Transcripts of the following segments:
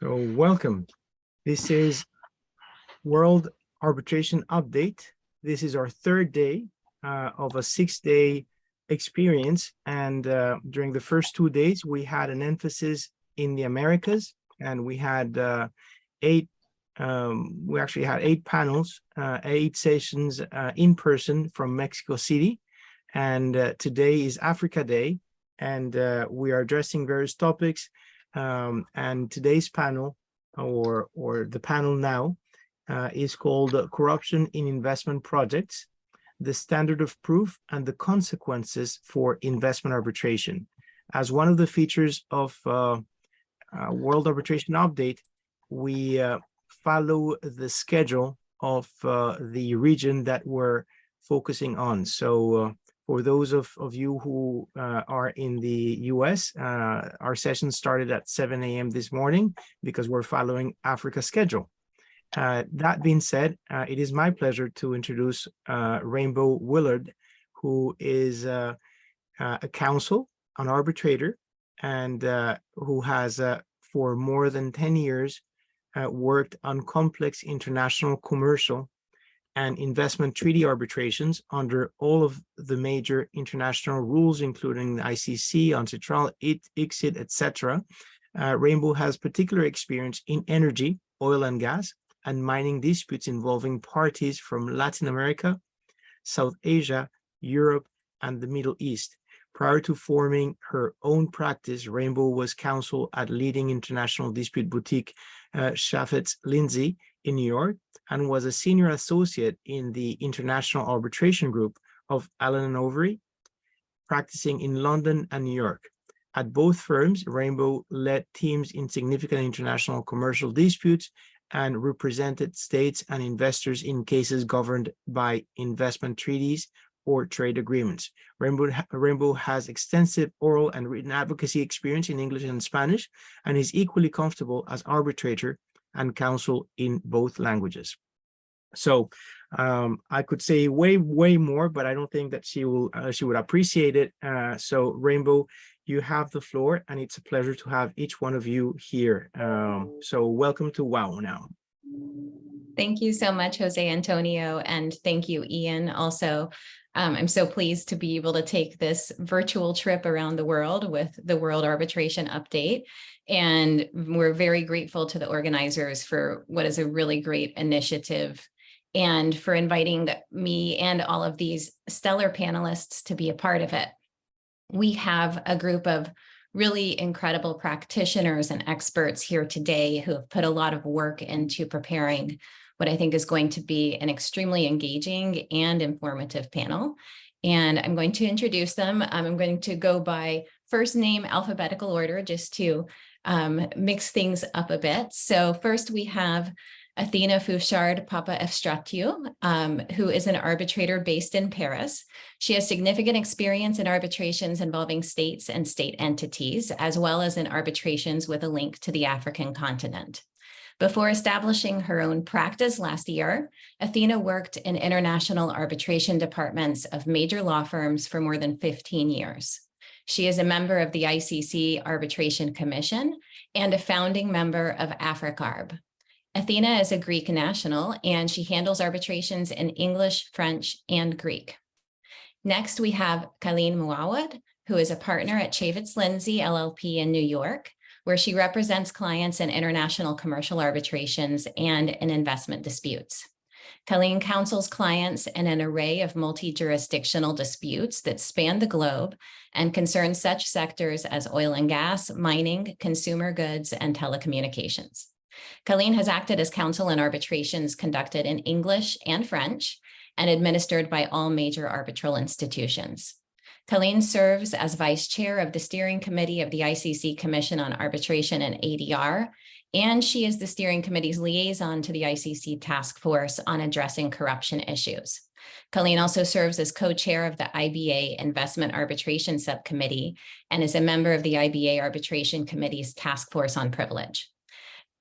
So welcome. This is World Arbitration Update. This is our third day of a 6-day experience. And during the first 2 days, we had an emphasis in the Americas, and we had we actually had 8 panels, 8 sessions in person from Mexico City. And today is Africa Day, and we are addressing various topics. And today's panel, or the panel now, is called Corruption in Investment Projects, the Standard of Proof and the Consequences for Investment Arbitration. As one of the features of World Arbitration Update, we follow the schedule of the region that we're focusing on. So for those of you who are in the US, our session started at 7 a.m. this morning because we're following Africa's schedule. That being said, it is my pleasure to introduce Rainbow Willard, who is a counsel, an arbitrator, and who has, for more than 10 years, worked on complex international commercial and investment treaty arbitrations under all of the major international rules, including the ICC, UNCITRAL, ICSID, etc. Rainbow has particular experience in energy, oil and gas, and mining disputes involving parties from Latin America, South Asia, Europe, and the Middle East. Prior to forming her own practice, Rainbow was counsel at leading international dispute boutique Chaffetz Lindsay in New York, and was a senior associate in the International Arbitration Group of Allen & Overy, practicing in London and New York. At both firms, Rainbow led teams in significant international commercial disputes and represented states and investors in cases governed by investment treaties or trade agreements. Rainbow has extensive oral and written advocacy experience in English and Spanish, and is equally comfortable as arbitrator and counsel in both languages. So I could say way more, but I don't think that she would appreciate it. So Rainbow, you have the floor, and it's a pleasure to have each one of you here. So welcome to WOW now. Thank you so much, Jose Antonio, and thank you, Ian. Also, I'm so pleased to be able to take this virtual trip around the world with the World Arbitration Update. And we're very grateful to the organizers for what is a really great initiative, and for inviting me and all of these stellar panelists to be a part of it. We have a group of really incredible practitioners and experts here today who have put a lot of work into preparing what I think is going to be an extremely engaging and informative panel. And I'm going to introduce them. I'm going to go by first name alphabetical order just to mix things up a bit. So first we have Athena Fouchard Papa, who is an arbitrator based in Paris. She has significant experience in arbitrations involving states and state entities, as well as in arbitrations with a link to the African continent. Before establishing her own practice last year, Athena worked in international arbitration departments of major law firms for more than 15 years. She is a member of the ICC Arbitration Commission and a founding member of AfriCarb. Athena is a Greek national, and she handles arbitrations in English, French, and Greek. Next, we have Colleen Malala, who is a partner at Chaffetz Lindsay LLP in New York, where she represents clients in international commercial arbitrations and in investment disputes. Colleen counsels clients in an array of multi-jurisdictional disputes that span the globe and concern such sectors as oil and gas, mining, consumer goods, and telecommunications. Colleen has acted as counsel in arbitrations conducted in English and French and administered by all major arbitral institutions. Colleen serves as vice chair of the steering committee of the ICC Commission on Arbitration and ADR, and she is the steering committee's liaison to the ICC task force on addressing corruption issues. Colleen also serves as co-chair of the IBA Investment Arbitration Subcommittee and is a member of the IBA Arbitration Committee's task force on privilege.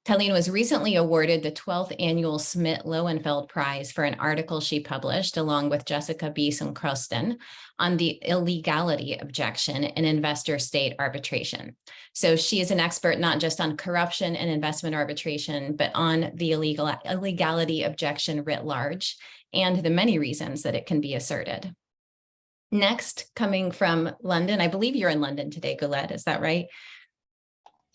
Colleen was recently awarded the 12th annual Schmidt-Lowenfeld Prize for an article she published along with Jessica Beeson-Croston on the illegality objection in investor-state arbitration. So she is an expert not just on corruption and investment arbitration, but on the illegality objection writ large and the many reasons that it can be asserted. Next, coming from London, I believe you're in London today, Guled, is that right?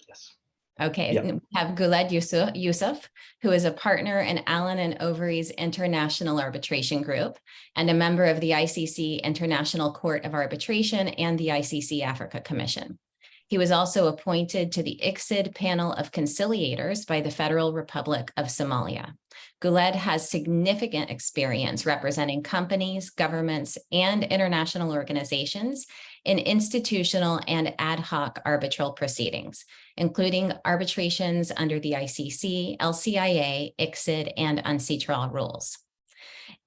Yes. Okay, Yep. we have Guled Yusuf, who is a partner in Allen and Overy's International Arbitration Group and a member of the ICC International Court of Arbitration and the ICC Africa Commission. He was also appointed to the ICSID panel of conciliators by the Federal Republic of Somalia. Guled has significant experience representing companies, governments, and international organizations in institutional and ad hoc arbitral proceedings, including arbitrations under the ICC, LCIA, ICSID, and UNCITRAL rules.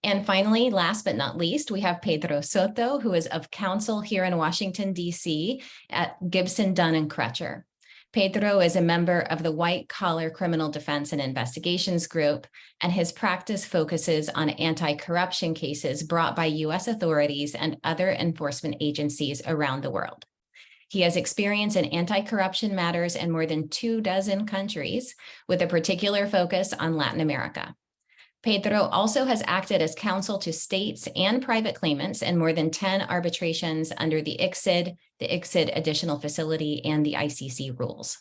And finally, last but not least, we have Pedro Soto, who is of counsel here in Washington, D.C. at Gibson, Dunn & Crutcher. Pedro is a member of the White Collar Criminal Defense and Investigations Group, and his practice focuses on anti-corruption cases brought by U.S. authorities and other enforcement agencies around the world. He has experience in anti-corruption matters in more than 24 countries, with a particular focus on Latin America. Pedro also has acted as counsel to states and private claimants in more than 10 arbitrations under the ICSID Additional Facility, and the ICC rules.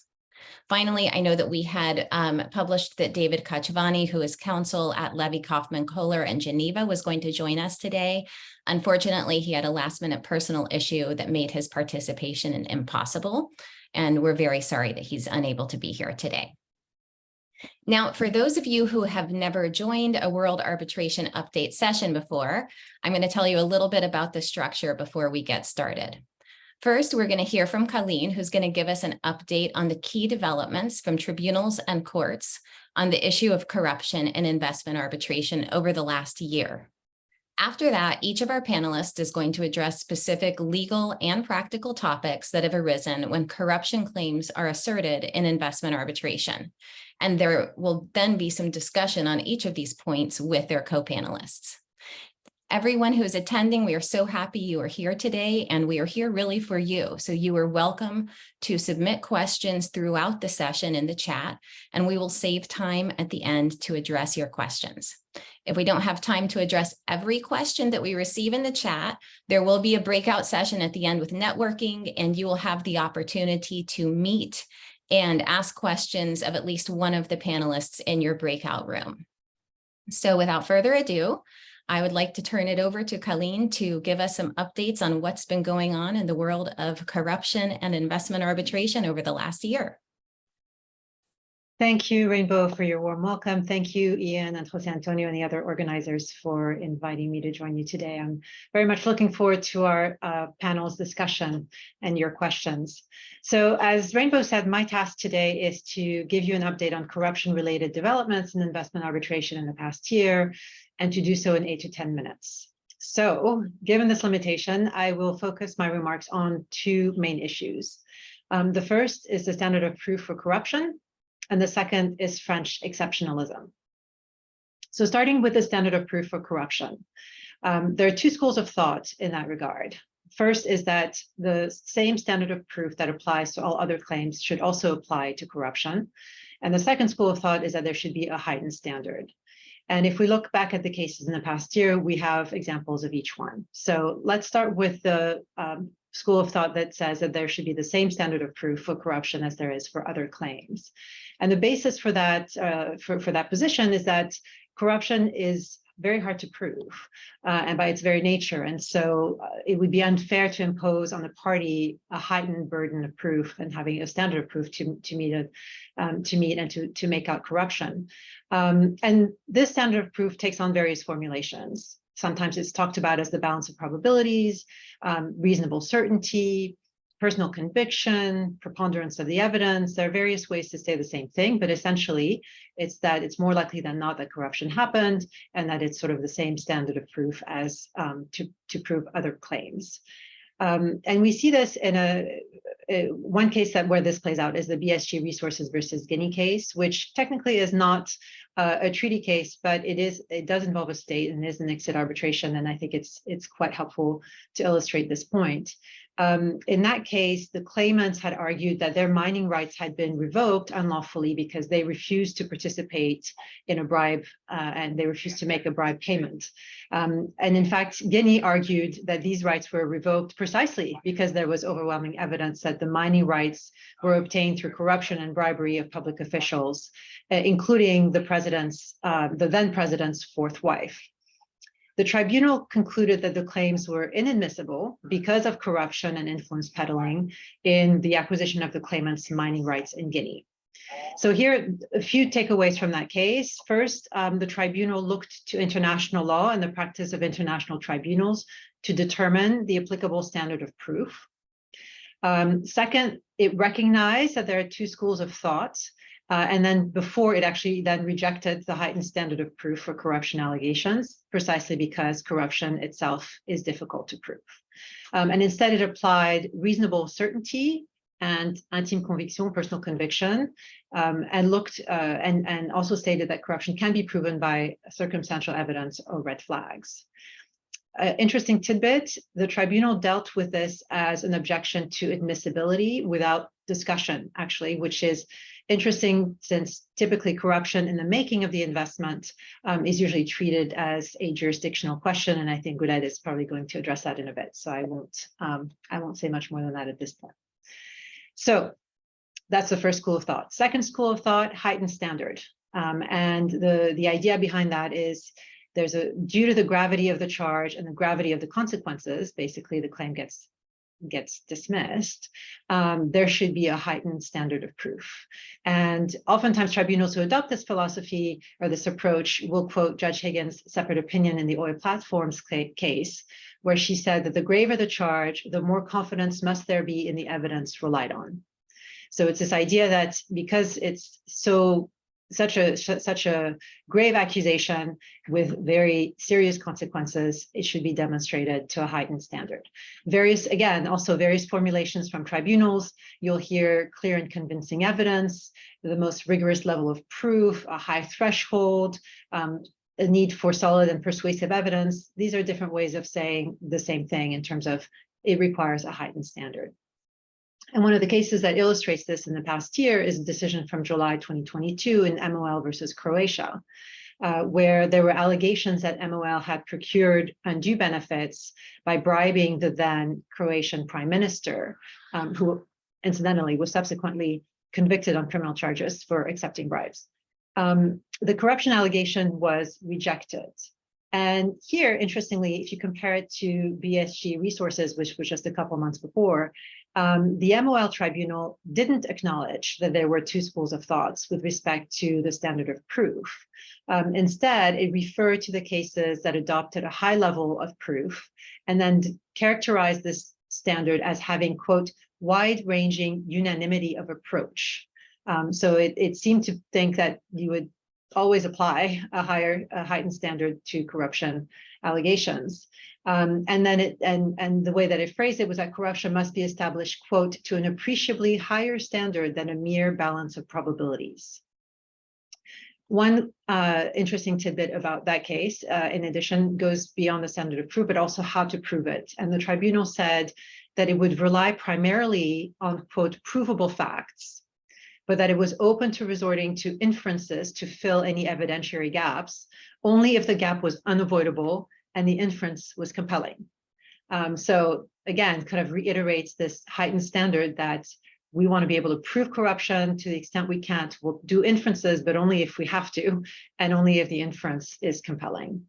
Finally, I know that we had published that David Kachvani, who is counsel at Levy Kaufman Kohler in Geneva, was going to join us today. Unfortunately, he had a last-minute personal issue that made his participation impossible, and we're very sorry that he's unable to be here today. Now, for those of you who have never joined a World Arbitration Update session before, I'm going to tell you a little bit about the structure before we get started. First, we're going to hear from Colleen, who's going to give us an update on the key developments from tribunals and courts on the issue of corruption and investment arbitration over the last year. After that, each of our panelists is going to address specific legal and practical topics that have arisen when corruption claims are asserted in investment arbitration. And there will then be some discussion on each of these points with their co-panelists. Everyone who is attending, we are so happy you are here today, and we are here really for you. So you are welcome to submit questions throughout the session in the chat, and we will save time at the end to address your questions. If we don't have time to address every question that we receive in the chat, there will be a breakout session at the end with networking, and you will have the opportunity to meet and ask questions of at least one of the panelists in your breakout room. So without further ado, I would like to turn it over to Colleen to give us some updates on what's been going on in the world of corruption and investment arbitration over the last year. Thank you, Rainbow, for your warm welcome. Thank you, Ian and Jose Antonio and the other organizers for inviting me to join you today. I'm very much looking forward to our panel's discussion and your questions. So as Rainbow said, my task today is to give you an update on corruption-related developments in investment arbitration in the past year, and to do so in 8 to 10 minutes. So given this limitation, I will focus my remarks on two main issues. The first is the standard of proof for corruption, and the second is French exceptionalism. So starting with the standard of proof for corruption, there are two schools of thought in that regard. First is that the same standard of proof that applies to all other claims should also apply to corruption. And the second school of thought is that there should be a heightened standard. And if we look back at the cases in the past year, we have examples of each one. So let's start with the school of thought that says that there should be the same standard of proof for corruption as there is for other claims. And the basis for that, for that position is that corruption is very hard to prove, and by its very nature. And so it would be unfair to impose on the party a heightened burden of proof and having a standard of proof to meet and to make out corruption. And this standard of proof takes on various formulations. Sometimes it's talked about as the balance of probabilities, reasonable certainty, personal conviction, preponderance of the evidence. There are various ways to say the same thing, but essentially it's that it's more likely than not that corruption happened, and that it's sort of the same standard of proof as to prove other claims. And we see this in one case where this plays out is the BSG Resources versus Guinea case, which technically is not a treaty case, but it does involve a state and is an exit arbitration. And I think it's quite helpful to illustrate this point. In that case, the claimants had argued that their mining rights had been revoked unlawfully because they refused to participate in a bribe and they refused to make a bribe payment. And in fact, Guinea argued that these rights were revoked precisely because there was overwhelming evidence that the mining rights were obtained through corruption and bribery of public officials, including the then president's fourth wife. The tribunal concluded that the claims were inadmissible because of corruption and influence peddling in the acquisition of the claimant's mining rights in Guinea. So here, a few takeaways from that case. First, the tribunal looked to international law and the practice of international tribunals to determine the applicable standard of proof. Second, it recognized that there are two schools of thought. And then before it actually then rejected the heightened standard of proof for corruption allegations, precisely because corruption itself is difficult to prove. And instead it applied reasonable certainty and intime conviction, personal conviction, and looked and also stated that corruption can be proven by circumstantial evidence or red flags. Interesting tidbit, the tribunal dealt with this as an objection to admissibility without discussion, actually, which is interesting since typically corruption in the making of the investment is usually treated as a jurisdictional question. And I think Gladys is probably going to address that in a bit. So I won't say much more than that at this point. So that's the first school of thought. Second school of thought, heightened standard. And the idea behind that is due to the gravity of the charge and the gravity of the consequences, basically the claim gets dismissed, there should be a heightened standard of proof. And oftentimes tribunals who adopt this philosophy or this approach will quote Judge Higgins' separate opinion in the oil platforms case, where she said that the graver the charge, the more confidence must there be in the evidence relied on. So it's this idea that because it's such a grave accusation with very serious consequences, it should be demonstrated to a heightened standard. Various formulations from tribunals. You'll hear clear and convincing evidence, the most rigorous level of proof, a high threshold, a need for solid and persuasive evidence. These are different ways of saying the same thing in terms of it requires a heightened standard. And one of the cases that illustrates this in the past year is a decision from July 2022 in MOL versus Croatia, where there were allegations that MOL had procured undue benefits by bribing the then Croatian prime minister, who incidentally was subsequently convicted on criminal charges for accepting bribes. The corruption allegation was rejected. And here, interestingly, if you compare it to BSG Resources, which was just a couple months before, the MOL tribunal didn't acknowledge that there were two schools of thoughts with respect to the standard of proof. Instead, it referred to the cases that adopted a high level of proof and then characterized this standard as having, quote, wide-ranging unanimity of approach. So it seemed to think that you would always apply a heightened standard to corruption allegations. And the way that it phrased it was that corruption must be established, quote, to an appreciably higher standard than a mere balance of probabilities. One interesting tidbit about that case, in addition, goes beyond the standard of proof, but also how to prove it. And the tribunal said that it would rely primarily on, quote, provable facts, but that it was open to resorting to inferences to fill any evidentiary gaps, only if the gap was unavoidable and the inference was compelling. So again, kind of reiterates this heightened standard that we want to be able to prove corruption to the extent we can't. We'll do inferences, but only if we have to, and only if the inference is compelling.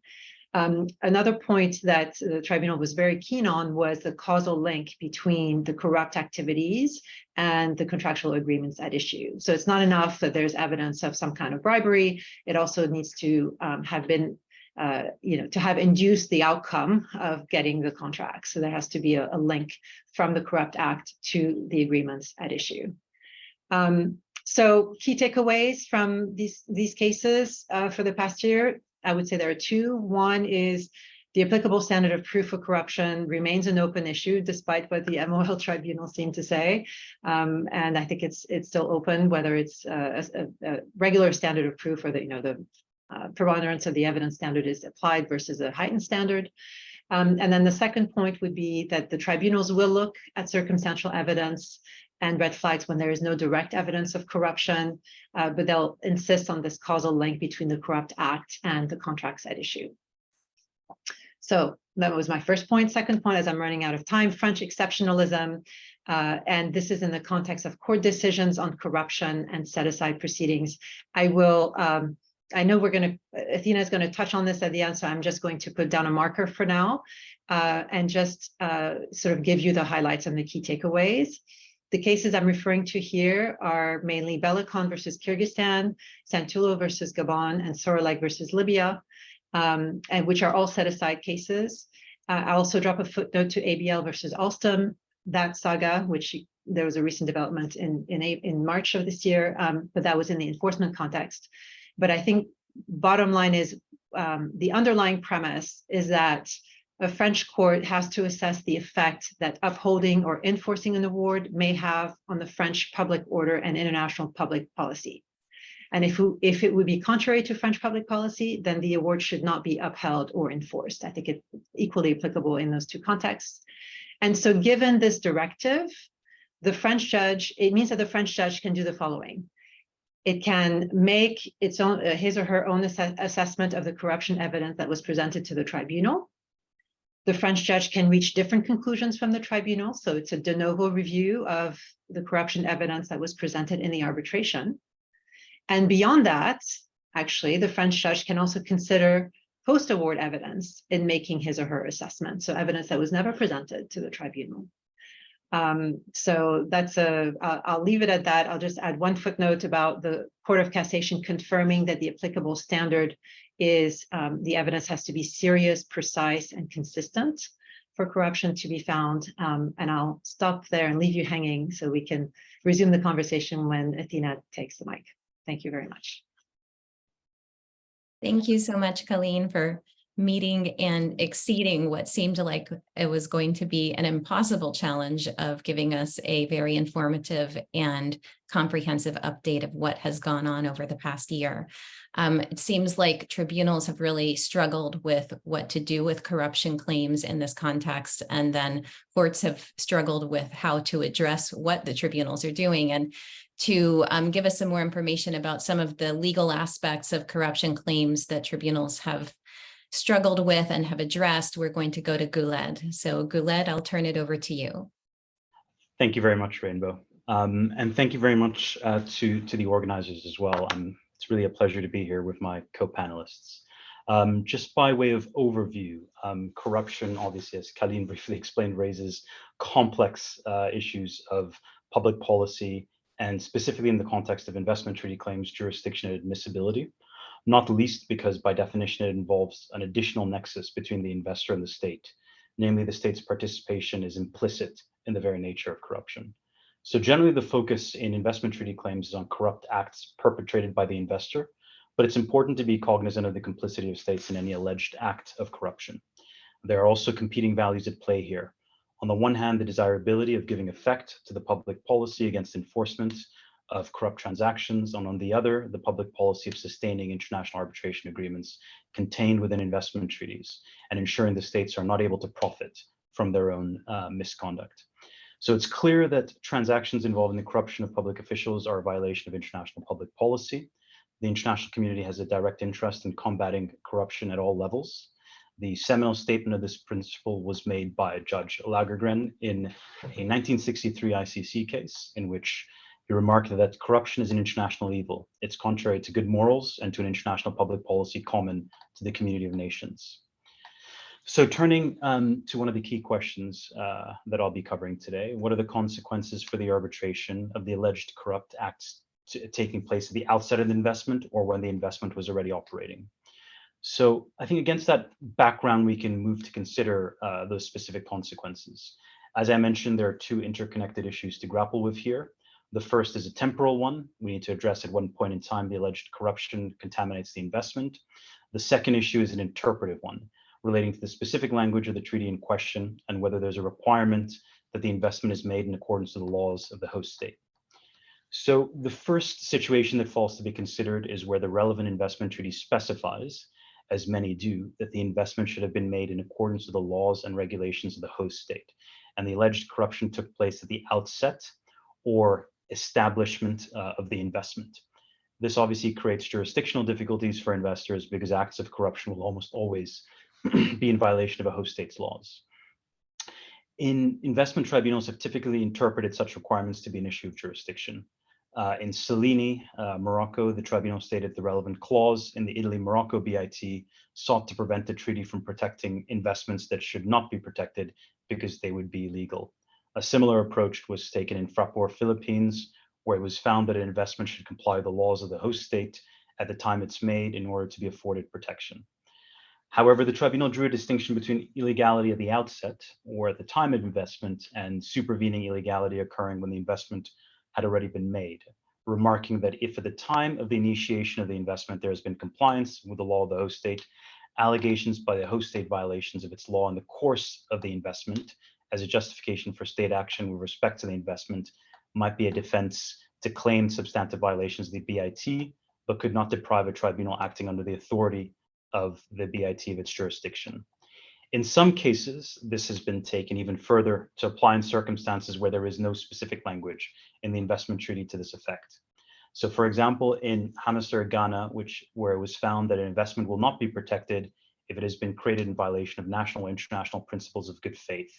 Another point that the tribunal was very keen on was the causal link between the corrupt activities and the contractual agreements at issue. So it's not enough that there's evidence of some kind of bribery. It also needs to have been, to have induced the outcome of getting the contract. So there has to be a link from the corrupt act to the agreements at issue. So key takeaways from these cases for the past year, I would say there are two. One is The applicable standard of proof for corruption remains an open issue, despite what the MOL tribunal seemed to say. And I think it's still open, whether it's a regular standard of proof or the preponderance of the evidence standard is applied versus a heightened standard. And then the second point would be that the tribunals will look at circumstantial evidence and red flags when there is no direct evidence of corruption, but they'll insist on this causal link between the corrupt act and the contracts at issue. So that was my first point. Second point, as I'm running out of time, French exceptionalism. And this is in the context of court decisions on corruption and set-aside proceedings. I know Athena is going to touch on this at the end, so I'm just going to put down a marker for now and just sort of give you the highlights and the key takeaways. The cases I'm referring to here are mainly Bellicon versus Kyrgyzstan, Santullo versus Gabon, and Sorolek versus Libya, and which are all set-aside cases. I also drop a footnote to ABL versus Alstom, that saga, which there was a recent development in March of this year, but that was in the enforcement context. But I think bottom line is the underlying premise is that a French court has to assess the effect that upholding or enforcing an award may have on the French public order and international public policy. And if it would be contrary to French public policy, then the award should not be upheld or enforced. I think it's equally applicable in those two contexts. And so given this directive, it means that the French judge can do the following. It can make his or her own assessment of the corruption evidence that was presented to the tribunal. The French judge can reach different conclusions from the tribunal. So it's a de novo review of the corruption evidence that was presented in the arbitration. And beyond that, actually, the French judge can also consider post-award evidence in making his or her assessment. So evidence that was never presented to the tribunal. So that's I'll leave it at that. I'll just add one footnote about the Court of Cassation confirming that the applicable standard is the evidence has to be serious, precise, and consistent for corruption to be found. And I'll stop there and leave you hanging so we can resume the conversation when Athena takes the mic. Thank you very much. Thank you so much, Colleen, for meeting and exceeding what seemed like it was going to be an impossible challenge of giving us a very informative and comprehensive update of what has gone on over the past year. It seems like tribunals have really struggled with what to do with corruption claims in this context, and then courts have struggled with how to address what the tribunals are doing. And to give us some more information about some of the legal aspects of corruption claims that tribunals have struggled with and have addressed, we're going to go to Guled. So Guled, I'll turn it over to you. Thank you very much, Rainbow. And thank you very much to the organizers as well. It's really a pleasure to be here with my co-panelists. Just by way of overview, corruption, obviously, as Colleen briefly explained, raises complex issues of public policy, and specifically in the context of investment treaty claims, jurisdiction and admissibility, not least because by definition it involves an additional nexus between the investor and the state. Namely, the state's participation is implicit in the very nature of corruption. So generally the focus in investment treaty claims is on corrupt acts perpetrated by the investor, but it's important to be cognizant of the complicity of states in any alleged act of corruption. There are also competing values at play here. On the one hand, the desirability of giving effect to the public policy against enforcement of corrupt transactions, and on the other, the public policy of sustaining international arbitration agreements contained within investment treaties and ensuring the states are not able to profit from their own misconduct. So it's clear that transactions involving the corruption of public officials are a violation of international public policy. The international community has a direct interest in combating corruption at all levels. The seminal statement of this principle was made by Judge Lagergren in a 1963 ICC case in which he remarked that corruption is an international evil. It's contrary to good morals and to an international public policy common to the community of nations. So turning to one of the key questions that I'll be covering today, what are the consequences for the arbitration of the alleged corrupt acts taking place at the outset of the investment or when the investment was already operating? So I think against that background, we can move to consider those specific consequences. As I mentioned, there are two interconnected issues to grapple with here. The first is a temporal one. We need to address at one point in time the alleged corruption contaminates the investment. The second issue is an interpretive one. relating to the specific language of the treaty in question and whether there's a requirement that the investment is made in accordance with the laws of the host state. So the first situation that falls to be considered is where the relevant investment treaty specifies, as many do, that the investment should have been made in accordance with the laws and regulations of the host state, and the alleged corruption took place at the outset or establishment of the investment. This obviously creates jurisdictional difficulties for investors because acts of corruption will almost always be in violation of a host state's laws. Investment tribunals have typically interpreted such requirements to be an issue of jurisdiction. In Salini, Morocco, the tribunal stated the relevant clause in the Italy-Morocco BIT sought to prevent the treaty from protecting investments that should not be protected because they would be illegal. A similar approach was taken in Fraport, Philippines, where it was found that an investment should comply with the laws of the host state at the time it's made in order to be afforded protection. However, the tribunal drew a distinction between illegality at the outset or at the time of investment and supervening illegality occurring when the investment had already been made, remarking that if at the time of the initiation of the investment there has been compliance with the law of the host state, allegations by the host state violations of its law in the course of the investment as a justification for state action with respect to the investment might be a defense to claim substantive violations of the BIT, but could not deprive a tribunal acting under the authority of the BIT of its jurisdiction. In some cases, this has been taken even further to apply in circumstances where there is no specific language in the investment treaty to this effect. So for example, in Hamisar, Ghana, where it was found that an investment will not be protected if it has been created in violation of national or international principles of good faith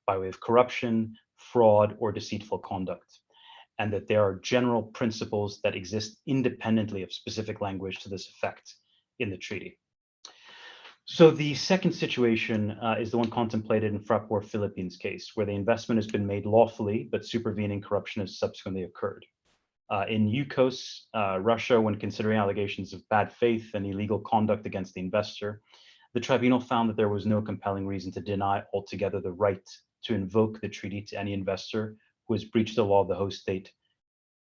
by way of corruption, fraud, or deceitful conduct, and that there are general principles that exist independently of specific language to this effect in the treaty. So the second situation is the one contemplated in Fraport, Philippines case, where the investment has been made lawfully, but supervening corruption has subsequently occurred. In UCOS, Russia, when considering allegations of bad faith and illegal conduct against the investor, the tribunal found that there was no compelling reason to deny altogether the right to invoke the treaty to any investor who has breached the law of the host state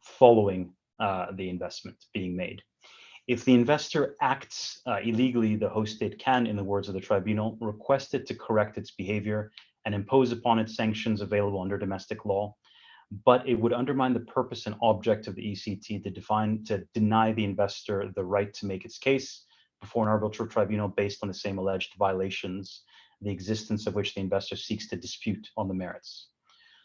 following the investment being made. If the investor acts illegally, the host state can, in the words of the tribunal, request it to correct its behavior and impose upon it sanctions available under domestic law, but it would undermine the purpose and object of the ECT to deny the investor the right to make its case before an arbitral tribunal based on the same alleged violations, the existence of which the investor seeks to dispute on the merits.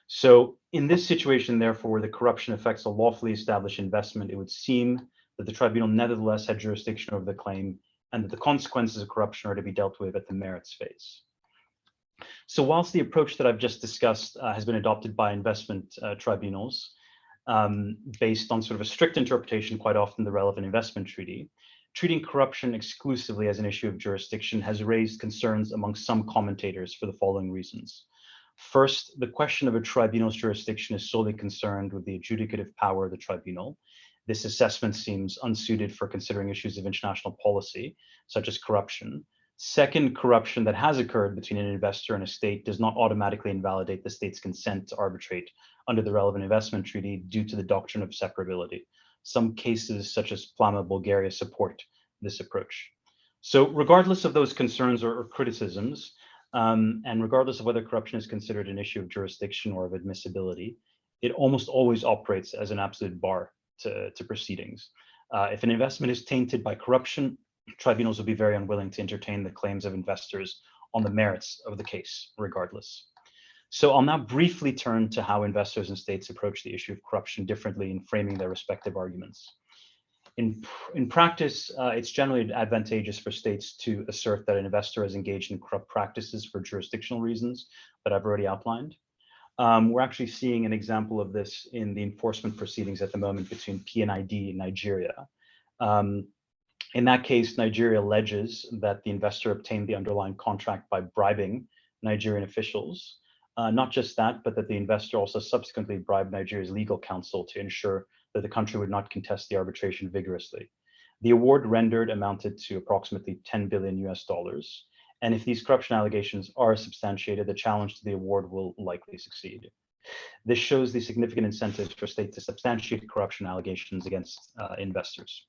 So in this situation, therefore, where the corruption affects a lawfully established investment, it would seem that the tribunal nevertheless had jurisdiction over the claim and that the consequences of corruption are to be dealt with at the merits phase. So whilst the approach that I've just discussed has been adopted by investment tribunals based on sort of a strict interpretation, quite often the relevant investment treaty, treating corruption exclusively as an issue of jurisdiction has raised concerns among some commentators for the following reasons. First, the question of a tribunal's jurisdiction is solely concerned with the adjudicative power of the tribunal. This assessment seems unsuited for considering issues of international policy, such as corruption. Second, corruption that has occurred between an investor and a state does not automatically invalidate the state's consent to arbitrate under the relevant investment treaty due to the doctrine of separability. Some cases, such as Plama, Bulgaria, support this approach. So regardless of those concerns or criticisms, and regardless of whether corruption is considered an issue of jurisdiction or of admissibility, it almost always operates as an absolute bar to proceedings. If an investment is tainted by corruption, tribunals will be very unwilling to entertain the claims of investors on the merits of the case, regardless. So I'll now briefly turn to how investors and states approach the issue of corruption differently in framing their respective arguments. In practice, it's generally advantageous for states to assert that an investor has engaged in corrupt practices for jurisdictional reasons that I've already outlined. We're actually seeing an example of this in the enforcement proceedings at the moment between PNID and Nigeria. In that case, Nigeria alleges that the investor obtained the underlying contract by bribing Nigerian officials. Not just that, but that the investor also subsequently bribed Nigeria's legal counsel to ensure that the country would not contest the arbitration vigorously. The award rendered amounted to approximately $10 billion US. And if these corruption allegations are substantiated, the challenge to the award will likely succeed. This shows the significant incentives for states to substantiate corruption allegations against investors.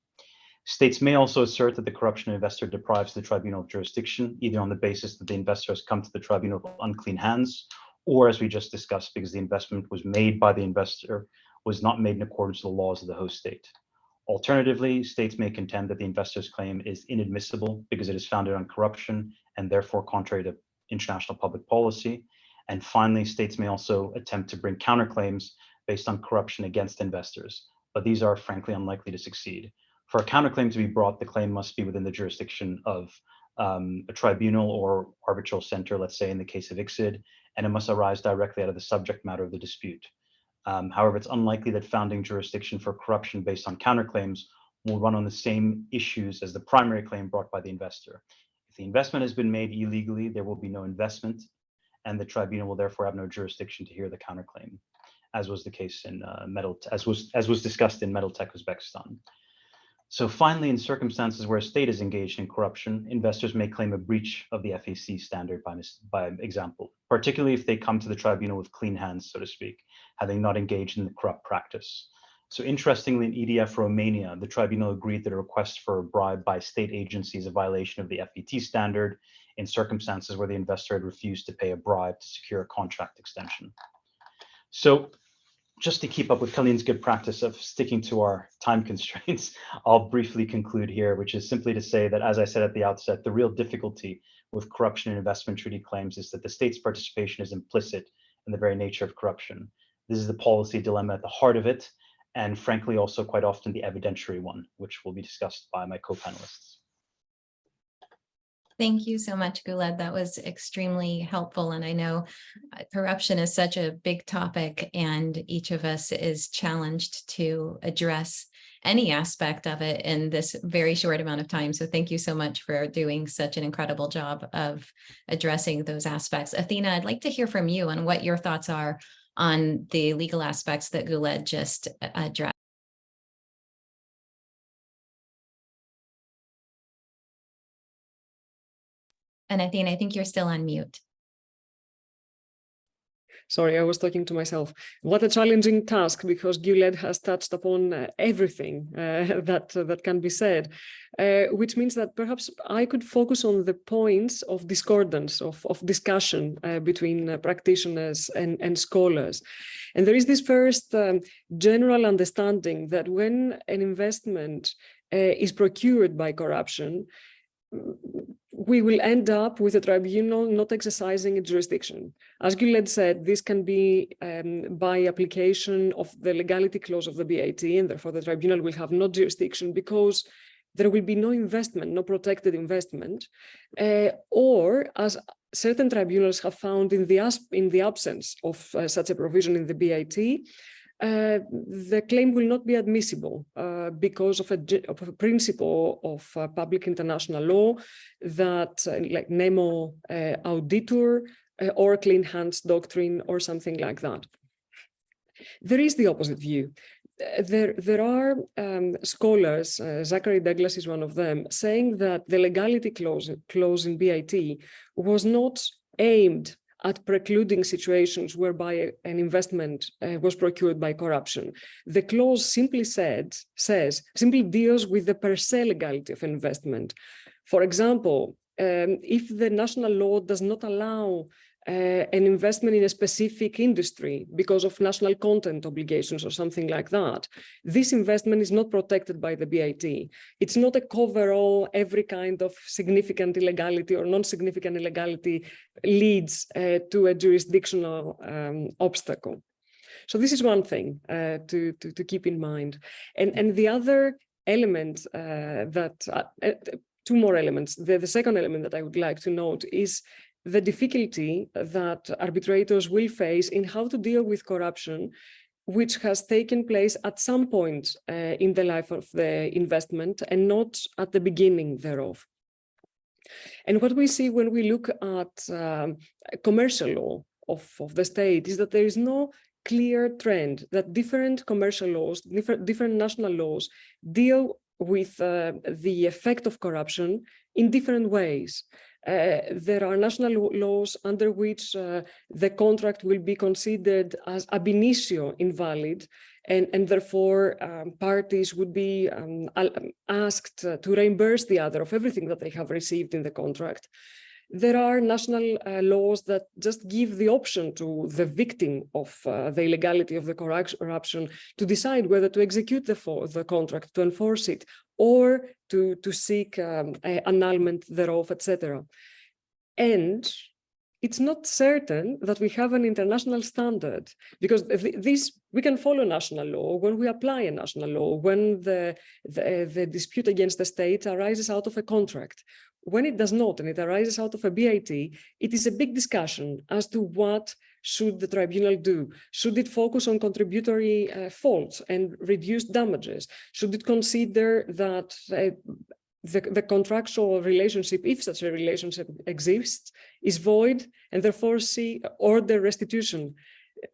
States may also assert that the corruption investor deprives the tribunal of jurisdiction, either on the basis that the investor has come to the tribunal with unclean hands, or as we just discussed, because the investment was made by the investor was not made in accordance with the laws of the host state. Alternatively, states may contend that the investor's claim is inadmissible because it is founded on corruption and therefore contrary to international public policy. And finally, states may also attempt to bring counterclaims based on corruption against investors, but these are frankly unlikely to succeed. For a counterclaim to be brought, the claim must be within the jurisdiction of a tribunal or arbitral center, let's say in the case of ICSID, and it must arise directly out of the subject matter of the dispute. However, it's unlikely that founding jurisdiction for corruption based on counterclaims will run on the same issues as the primary claim brought by the investor. If the investment has been made illegally, there will be no investment, and the tribunal will therefore have no jurisdiction to hear the counterclaim, as was the case in as was discussed in Metaltech Uzbekistan. So finally, in circumstances where a state is engaged in corruption, investors may claim a breach of the FAC standard by example, particularly if they come to the tribunal with clean hands, so to speak, having not engaged in the corrupt practice. So interestingly, in EDF Romania, the tribunal agreed that a request for a bribe by state agency is a violation of the FET standard in circumstances where the investor had refused to pay a bribe to secure a contract extension. So just to keep up with Colleen's good practice of sticking to our time constraints, I'll briefly conclude here, which is simply to say that, as I said at the outset, the real difficulty with corruption and investment treaty claims is that the state's participation is implicit in the very nature of corruption. This is the policy dilemma at the heart of it, and frankly, also quite often the evidentiary one, which will be discussed by my co-panelists. Thank you so much, Guled. That was extremely helpful. And I know corruption is such a big topic, and each of us is challenged to address any aspect of it in this very short amount of time. So thank you so much for doing such an incredible job of addressing those aspects. Athena, I'd like to hear from you on what your thoughts are on the legal aspects that Guled just addressed. And Athena, I think you're still on mute. Sorry, I was talking to myself. What a challenging task, because Guled has touched upon everything that can be said, which means that perhaps I could focus on the points of discordance, of discussion between practitioners and scholars. And there is this first general understanding that when an investment is procured by corruption, we will end up with a tribunal not exercising its jurisdiction. As Guled said, this can be by application of the legality clause of the BIT, and therefore the tribunal will have no jurisdiction because there will be no investment, no protected investment, or as certain tribunals have found in the absence of such a provision in the BIT, the claim will not be admissible because of a principle of public international law that, like nemo auditur or clean hands doctrine or something like that. There is the opposite view. There are scholars, Zachary Douglas is one of them, saying that the legality clause in BIT was not aimed at precluding situations whereby an investment was procured by corruption. The clause simply simply deals with the per se legality of investment. For example, if the national law does not allow an investment in a specific industry because of national content obligations or something like that, this investment is not protected by the BIT. It's not a cover-all, every kind of significant illegality or non-significant illegality leads to a jurisdictional obstacle. So this is one thing to keep in mind. And the other element two more elements. The second element that I would like to note is the difficulty that arbitrators will face in how to deal with corruption, which has taken place at some point in the life of the investment and not at the beginning thereof. And what we see when we look at commercial law of the state is that there is no clear trend that different commercial laws, different national laws deal with the effect of corruption in different ways. There are national laws under which the contract will be considered as ab initio invalid, and therefore parties would be asked to reimburse the other of everything that they have received in the contract. There are national laws that just give the option to the victim of the illegality of the corruption to decide whether to execute the contract, to enforce it, or to seek annulment thereof, etc. And it's not certain that we have an international standard, because we can follow national law when we apply a national law, when the dispute against the state arises out of a contract. When it does not, and it arises out of a BIT, it is a big discussion as to what should the tribunal do. Should it focus on contributory faults and reduce damages? Should it consider that the contractual relationship, if such a relationship exists, is void, and therefore order restitution?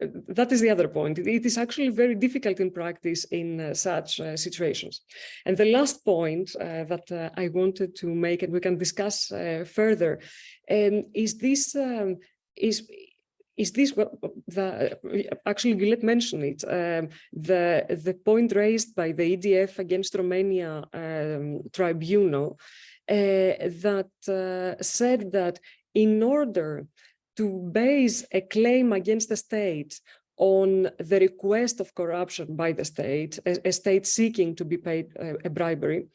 That is the other point. It is actually very difficult in practice in such situations. And the last point that I wanted to make, and we can discuss further, is this what actually Gillette mentioned it, the point raised by the EDF against Romania tribunal that said that in order to base a claim against the state on the request of corruption by the state, a state seeking to be paid a bribery,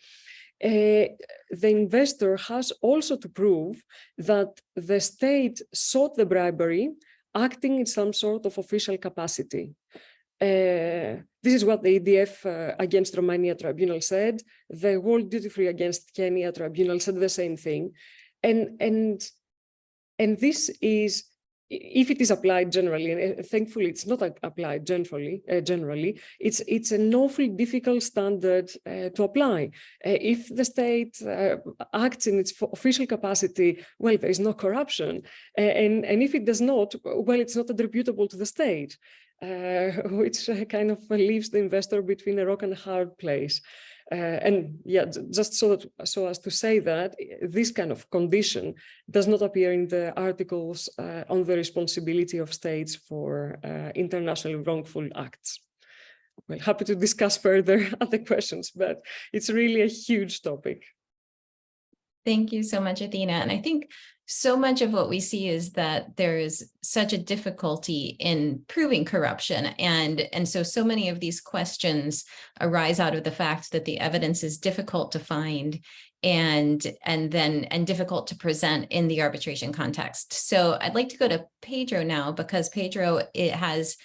the investor has also to prove that the state sought the bribery acting in some sort of official capacity. This is what the EDF against Romania tribunal said. The World Duty Free against Kenya tribunal said the same thing. And this is, if it is applied generally, and thankfully it's not applied generally, it's an awfully difficult standard to apply. If the state acts in its official capacity, well, there is no corruption. And if it does not, well, it's not attributable to the state, which kind of leaves the investor between a rock and a hard place. And yeah, just so as to say that this kind of condition does not appear in the articles on the responsibility of states for international wrongful acts. Well, happy to discuss further other questions, but it's really a huge topic. Thank you so much, Athena. And I think so much of what we see is that there is such a difficulty in proving corruption. And so many of these questions arise out of the fact that the evidence is difficult to find and difficult to present in the arbitration context. So I'd like to go to Pedro now, because Pedro, it has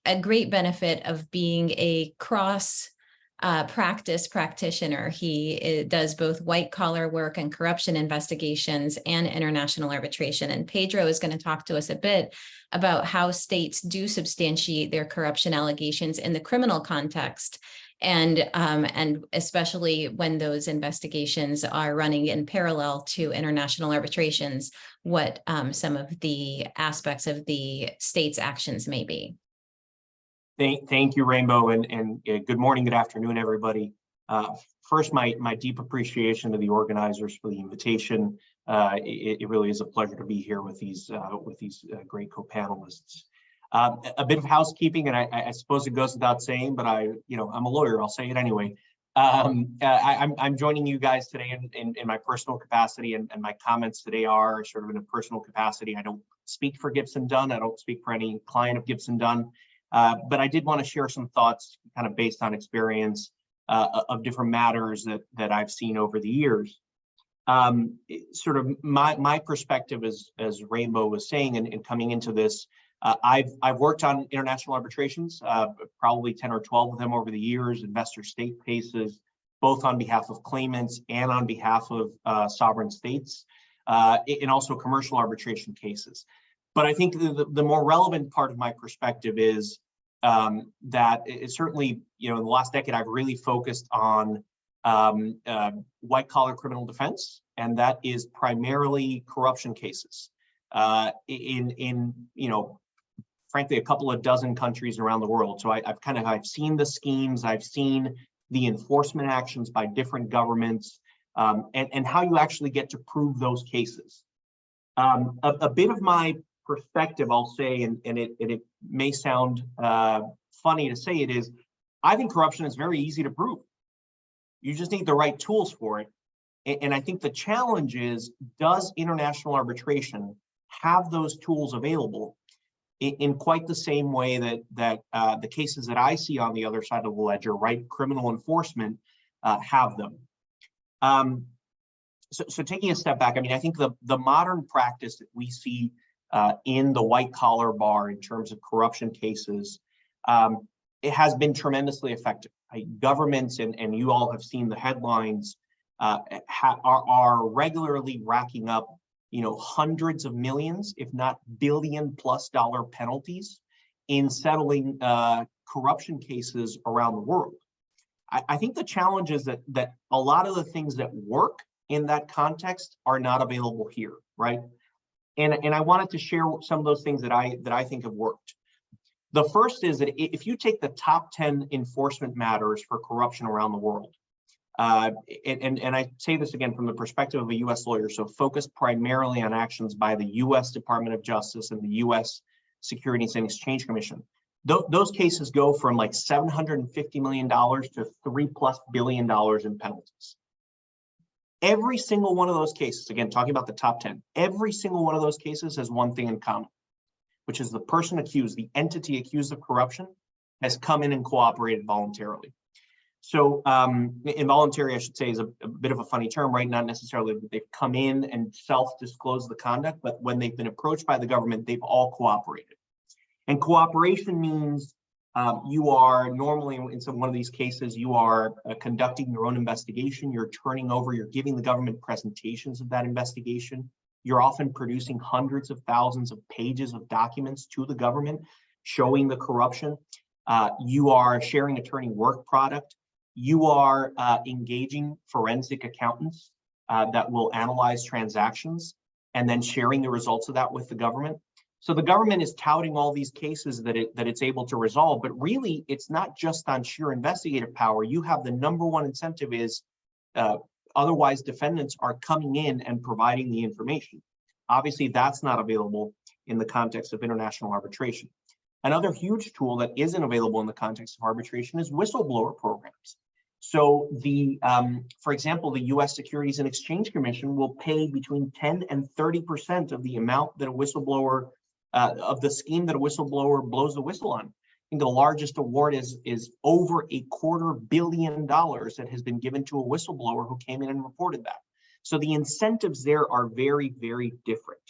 a great benefit of being a cross practice practitioner. He does both white collar work and corruption investigations and international arbitration. And Pedro is going to talk to us a bit about how states do substantiate their corruption allegations in the criminal context, and especially when those investigations are running in parallel to international arbitrations, what some of the aspects of the state's actions may be. Thank you, Rainbow, and good morning, good afternoon, everybody. First, my deep appreciation to the organizers for the invitation. It really is a pleasure to be here with these great co-panelists. A bit of housekeeping, and I suppose it goes without saying, but I'm a lawyer. I'll say it anyway. I'm joining you guys today in my personal capacity, and my comments today are sort of in a personal capacity. I don't speak for Gibson Dunn. I don't speak for any client of Gibson Dunn. But I did want to share some thoughts kind of based on experience of different matters that I've seen over the years. Sort of my perspective, as Rainbow was saying, and coming into this, I've worked on international arbitrations, probably 10 or 12 of them over the years, investor state cases, both on behalf of claimants and on behalf of sovereign states, and also commercial arbitration cases. But I think the more relevant part of my perspective is that it's certainly, in the last decade, I've really focused on white collar criminal defense, and that is primarily corruption cases in frankly, a couple of dozen countries around the world. So I've seen the schemes, I've seen the enforcement actions by different governments, and how you actually get to prove those cases. A bit of my perspective, I'll say, and it may sound funny to say it is, I think corruption is very easy to prove. You just need the right tools for it. And I think the challenge is, does international arbitration have those tools available in quite the same way that the cases that I see on the other side of the ledger, right, criminal enforcement, have them. So taking a step back, I mean, I think the modern practice that we see in the white collar bar in terms of corruption cases, it has been tremendously effective. Governments, and you all have seen the headlines, are regularly racking up, hundreds of millions, if not billion-plus-dollar penalties in settling corruption cases around the world. I think the challenge is that a lot of the things that work in that context are not available here, right? And I wanted to share some of those things that I think have worked. The first is that if you take the top 10 enforcement matters for corruption around the world, and I say this again from the perspective of a US lawyer, so focus primarily on actions by the US Department of Justice and the US Securities and Exchange Commission. Those cases go from like $750 million to $3+ billion in penalties. Every single one of those cases, again, talking about the top 10, every single one of those cases has one thing in common, which is the person accused, the entity accused of corruption, has come in and cooperated voluntarily. So involuntary, I should say, is a bit of a funny term, right? Not necessarily that they've come in and self-disclosed the conduct, but when they've been approached by the government, they've all cooperated. And cooperation means you are normally, in one of these cases, you are conducting your own investigation, you're turning over, you're giving the government presentations of that investigation. You're often producing hundreds of thousands of pages of documents to the government showing the corruption. You are sharing attorney work product. You are engaging forensic accountants that will analyze transactions and then sharing the results of that with the government. So the government is touting all these cases that it's able to resolve, but really it's not just on sheer investigative power. You have the number one incentive is otherwise defendants are coming in and providing the information. Obviously that's not available in the context of international arbitration. Another huge tool that isn't available in the context of arbitration is whistleblower programs. So for example, the US Securities and Exchange Commission will pay between 10 and 30% of the amount that a whistleblower, of the scheme that a whistleblower blows the whistle on. I think the largest award is over $250 million that has been given to a whistleblower who came in and reported that. So the incentives there are very, very different.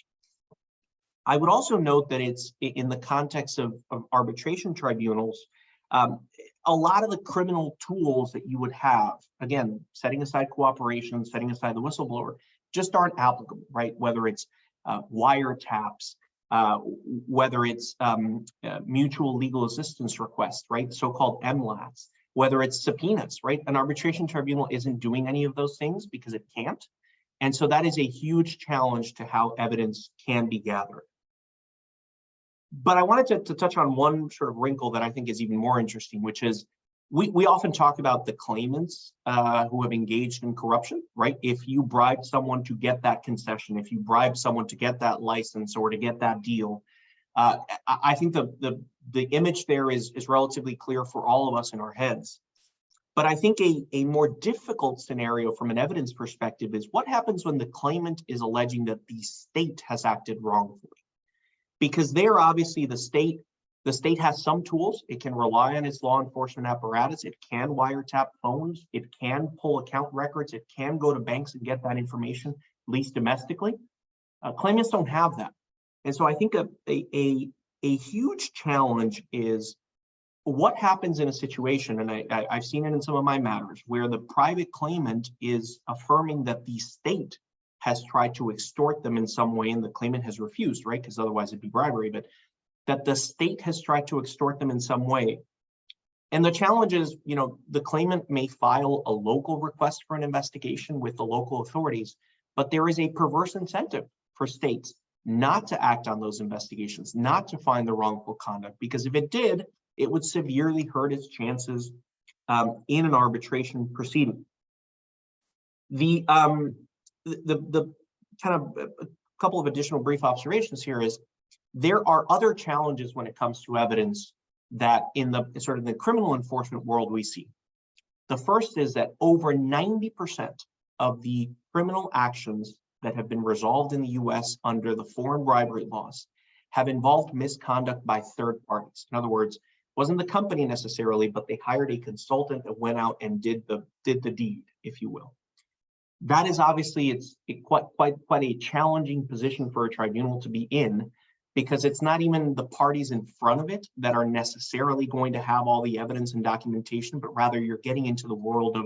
I would also note that it's in the context of arbitration tribunals, a lot of the criminal tools that you would have, again, setting aside cooperation, setting aside the whistleblower, just aren't applicable, right? Whether it's wiretaps, whether it's mutual legal assistance requests, right? So-called MLATs, whether it's subpoenas, right? An arbitration tribunal isn't doing any of those things because it can't. And so that is a huge challenge to how evidence can be gathered. But I wanted to touch on one sort of wrinkle that I think is even more interesting, which is we often talk about the claimants who have engaged in corruption, right? If you bribe someone to get that concession, if you bribe someone to get that license or to get that deal, I think the image there is relatively clear for all of us in our heads. But I think a more difficult scenario from an evidence perspective is what happens when the claimant is alleging that the state has acted wrongfully. Because there, obviously, the state has some tools. It can rely on its law enforcement apparatus. It can wiretap phones. It can pull account records. It can go to banks and get that information, at least domestically. Claimants don't have that. And so I think a huge challenge is what happens in a situation, and I've seen it in some of my matters, where the private claimant is affirming that the state has tried to extort them in some way and the claimant has refused, right? Because otherwise it'd be bribery, but that the state has tried to extort them in some way. And the challenge is, the claimant may file a local request for an investigation with the local authorities, but there is a perverse incentive for states not to act on those investigations, not to find the wrongful conduct, because if it did, it would severely hurt its chances in an arbitration proceeding. The kind of a couple of additional brief observations here is there are other challenges when it comes to evidence that in the sort of the criminal enforcement world we see. The first is that over 90% of the criminal actions that have been resolved in the US under the foreign bribery laws have involved misconduct by third parties. In other words, it wasn't the company necessarily, but they hired a consultant that went out and did the deed, if you will. That is obviously quite a challenging position for a tribunal to be in, because it's not even the parties in front of it that are necessarily going to have all the evidence and documentation, but rather you're getting into the world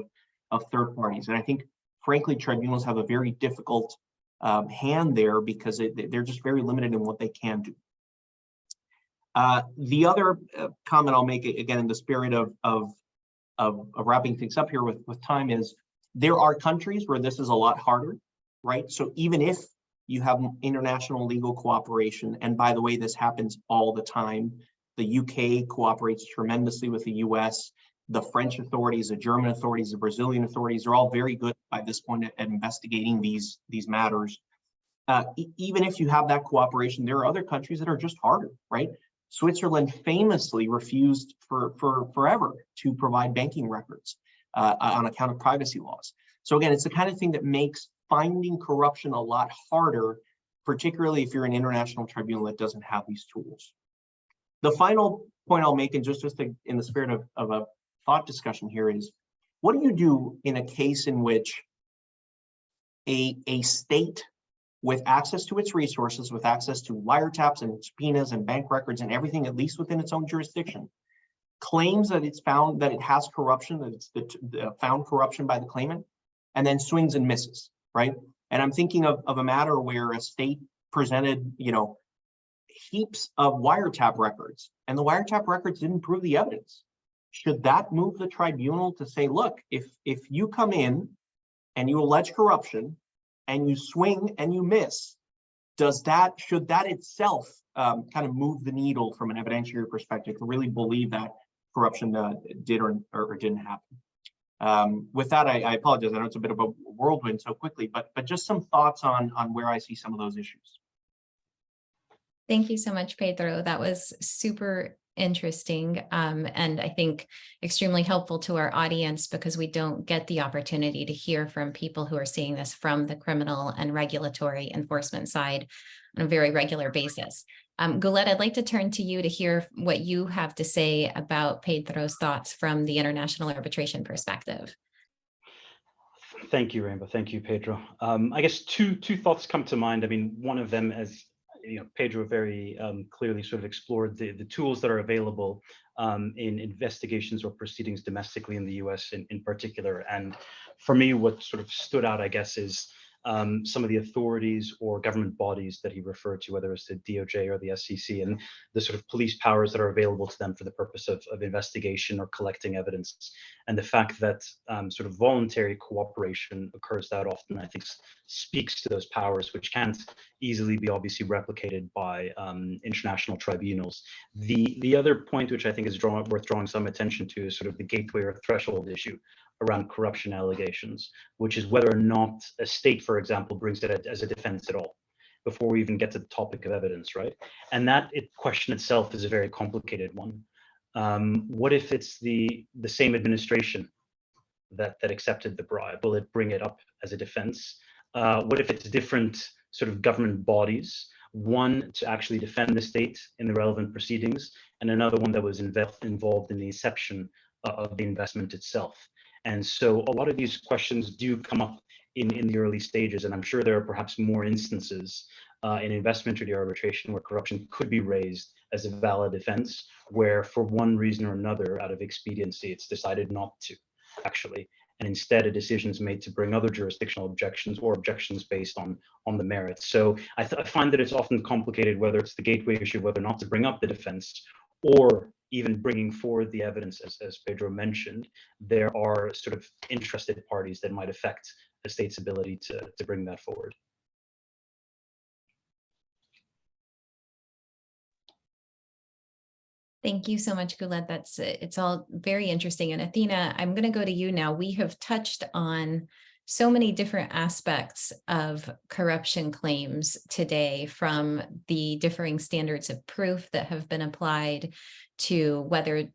of third parties. And I think, frankly, tribunals have a very difficult hand there because they're just very limited in what they can do. The other comment I'll make, again, in the spirit of wrapping things up here with time, is there are countries where this is a lot harder, right? So even if you have international legal cooperation, and by the way, this happens all the time. The UK cooperates tremendously with the US. The French authorities, the German authorities, the Brazilian authorities are all very good by this point at investigating these matters. Even if you have that cooperation, there are other countries that are just harder, right? Switzerland famously refused for forever to provide banking records on account of privacy laws. So again, it's the kind of thing that makes finding corruption a lot harder, particularly if you're an international tribunal that doesn't have these tools. The final point I'll make, and just in the spirit of a thought discussion here, is what do you do in a case in which a state with access to its resources, with access to wiretaps and subpoenas and bank records and everything, at least within its own jurisdiction, claims that it's found that it has corruption, that it's found corruption by the claimant, and then swings and misses, right? And I'm thinking of a matter where a state presented, heaps of wiretap records, and the wiretap records didn't prove the evidence. Should that move the tribunal to say, look, if you come in and you allege corruption and you swing and you miss, should that itself kind of move the needle from an evidentiary perspective to really believe that corruption did or didn't happen? With that, I apologize. I know it's a bit of a whirlwind so quickly, but just some thoughts on where I see some of those issues. Thank you so much, Pedro. That was super interesting, and I think extremely helpful to our audience, because we don't get the opportunity to hear from people who are seeing this from the criminal and regulatory enforcement side on a very regular basis. Guled, I'd like to turn to you to hear what you have to say about Pedro's thoughts from the international arbitration perspective. Thank you, Rainbow. Thank you, Pedro. I guess two thoughts come to mind. I mean, one of them, as Pedro very clearly sort of explored the tools that are available in investigations or proceedings domestically in the US in particular. And for me, what sort of stood out, I guess, is some of the authorities or government bodies that he referred to, whether it's the DOJ or the SEC, and the sort of police powers that are available to them for the purpose of investigation or collecting evidence. And the fact that sort of voluntary cooperation occurs that often, I think, speaks to those powers, which can't easily be obviously replicated by international tribunals. The other point, which I think is worth drawing some attention to, is sort of the gateway or threshold issue around corruption allegations, which is whether or not a state, for example, brings it as a defense at all before we even get to the topic of evidence, right? And that question itself is a very complicated one. What if it's the same administration that accepted the bribe? Will it bring it up as a defense? What if it's different sort of government bodies, one to actually defend the state in the relevant proceedings, and another one that was involved in the inception of the investment itself? And so a lot of these questions do come up in the early stages, and I'm sure there are perhaps more instances in investment treaty arbitration where corruption could be raised as a valid defense, where for one reason or another, out of expediency, it's decided not to, actually. And instead, a decision is made to bring other jurisdictional objections or objections based on the merits. So I find that it's often complicated, whether it's the gateway issue, whether or not to bring up the defense, or even bringing forward the evidence, as Pedro mentioned. There are sort of interested parties that might affect the state's ability to bring that forward. Thank you so much, Guled. It's all very interesting. And Athena, I'm going to go to you now. We have touched on so many different aspects of corruption claims today, from the differing standards of proof that have been applied to whether,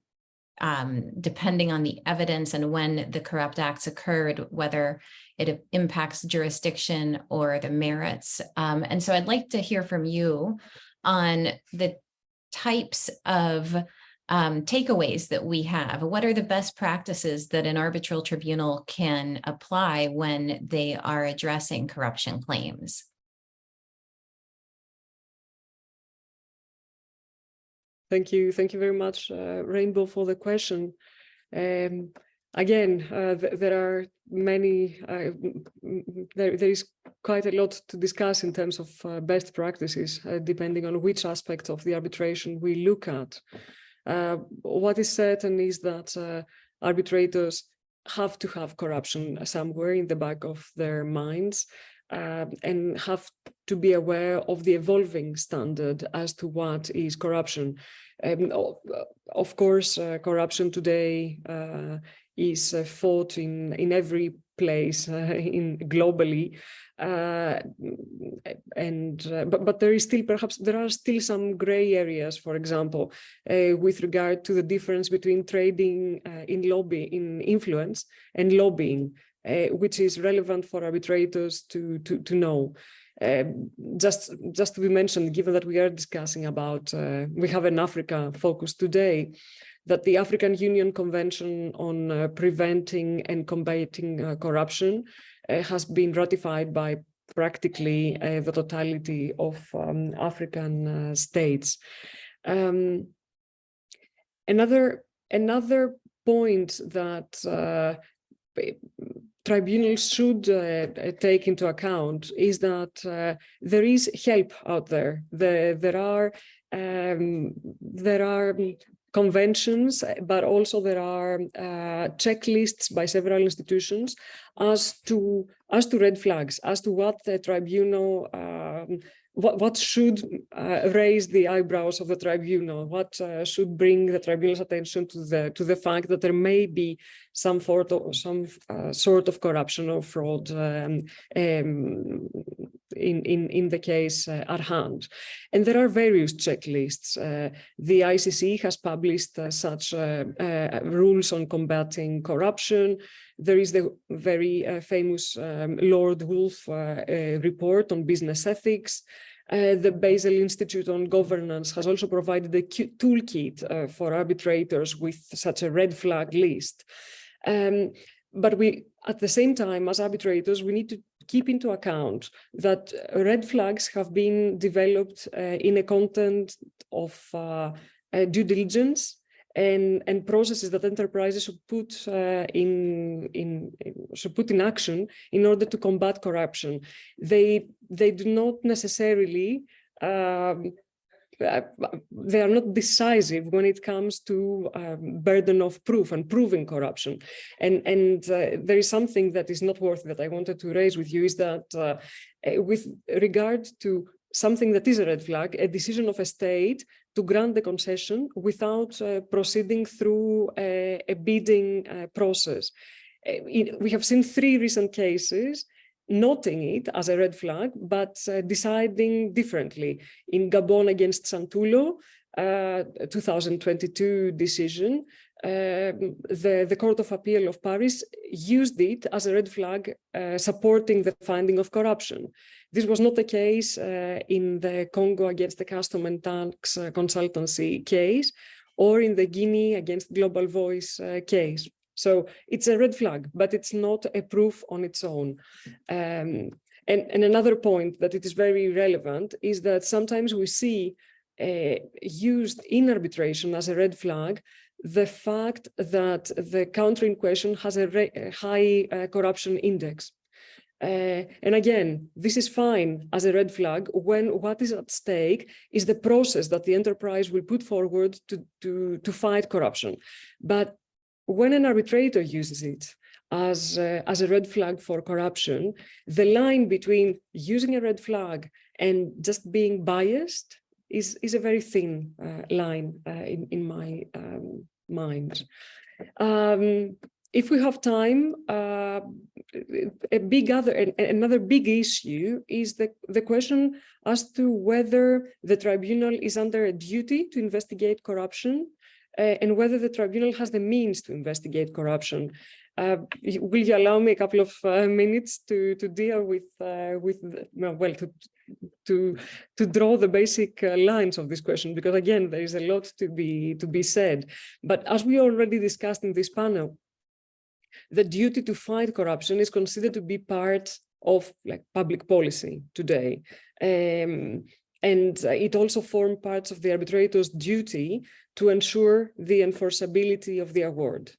depending on the evidence and when the corrupt acts occurred, whether it impacts jurisdiction or the merits. And so I'd like to hear from you on the types of takeaways that we have. What are the best practices that an arbitral tribunal can apply when they are addressing corruption claims? Thank you very much, Rainbow, for the question. Again, there are many, there is quite a lot to discuss in terms of best practices, depending on which aspect of the arbitration we look at. What is certain is that arbitrators have to have corruption somewhere in the back of their minds, and have to be aware of the evolving standard as to what is corruption. Of course, corruption today is fought in every place globally, but there is still, perhaps there are still some gray areas, for example, with regard to the difference between trading in influence and lobbying, which is relevant for arbitrators to know. Just to be mentioned, given that we are discussing about, we have an Africa focus today, that the African Union Convention on Preventing and Combating Corruption has been ratified by practically the totality of African states. Another point that tribunals should take into account is that there is help out there. There are conventions, but also there are checklists by several institutions as to red flags, as to what the tribunal, what should raise the eyebrows of the tribunal, what should bring the tribunal's attention to the fact that there may be some sort of corruption or fraud in the case at hand. And there are various checklists. The ICC has published such rules on combating corruption. There is the very famous Lord Wolf report on business ethics. The Basel Institute on Governance has also provided a toolkit for arbitrators with such a red flag list. But we, at the same time, as arbitrators, we need to keep into account that red flags have been developed in a content of due diligence and processes that enterprises should put in action in order to combat corruption. They do not necessarily they are not decisive when it comes to burden of proof and proving corruption. And there is something that is noteworthy that I wanted to raise with you, is that with regard to something that is a red flag, a decision of a state to grant the concession without proceeding through a bidding process. We have seen 3 recent cases noting it as a red flag, but deciding differently. In Gabon against Santullo, 2022 decision, the Court of Appeal of Paris used it as a red flag, supporting the finding of corruption. This was not the case in the Congo against the Custom and Tax Consultancy case, or in the Guinea against Global Voice case. So it's a red flag, but it's not a proof on its own. And another point that it is very relevant is that sometimes we see used in arbitration as a red flag the fact that the country in question has a high corruption index. And again, this is fine as a red flag when what is at stake is the process that the enterprise will put forward to fight corruption. But when an arbitrator uses it as a red flag for corruption, the line between using a red flag and just being biased is a very thin line in my mind. If we have time, another big issue is the question as to whether the tribunal is under a duty to investigate corruption and whether the tribunal has the means to investigate corruption. Will you allow me a couple of minutes to deal with to draw the basic lines of this question, because again there is a lot to be said. But as we already discussed in this panel, the duty to fight corruption is considered to be part of public policy today, and it also forms parts of the arbitrator's duty to ensure the enforceability of the award.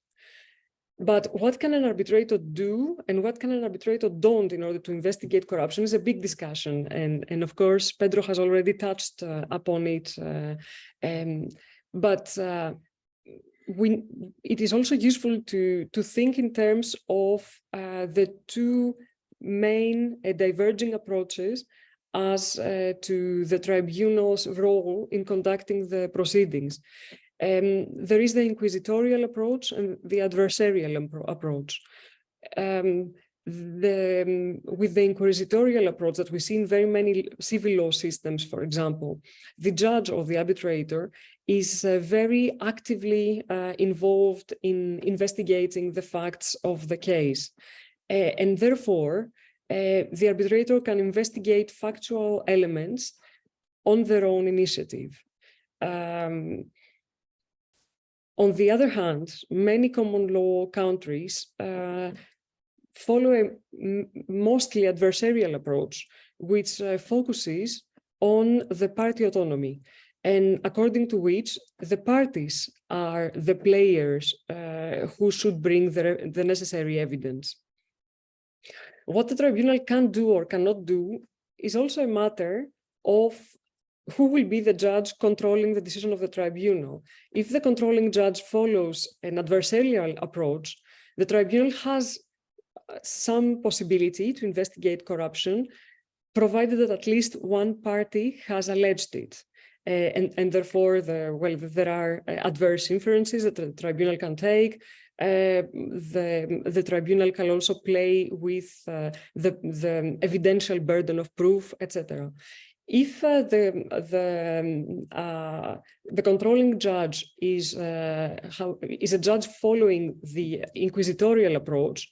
But what can an arbitrator do and what can an arbitrator don't in order to investigate corruption is a big discussion. And of course, Pedro has already touched upon it. It is also useful to think in terms of the two main diverging approaches as to the tribunal's role in conducting the proceedings. There is the inquisitorial approach and the adversarial approach. With the inquisitorial approach that we see in very many civil law systems, for example, the judge or the arbitrator is very actively involved in investigating the facts of the case. And therefore, the arbitrator can investigate factual elements on their own initiative. On the other hand, many common law countries follow a mostly adversarial approach, which focuses on the party autonomy, and according to which the parties are the players who should bring the necessary evidence. What the tribunal can do or cannot do is also a matter of who will be the judge controlling the decision of the tribunal. If the controlling judge follows an adversarial approach, the tribunal has some possibility to investigate corruption, provided that at least one party has alleged it. And therefore, there are adverse inferences that the tribunal can take. The tribunal can also play with the evidential burden of proof, etc. If the controlling judge is a judge following the inquisitorial approach,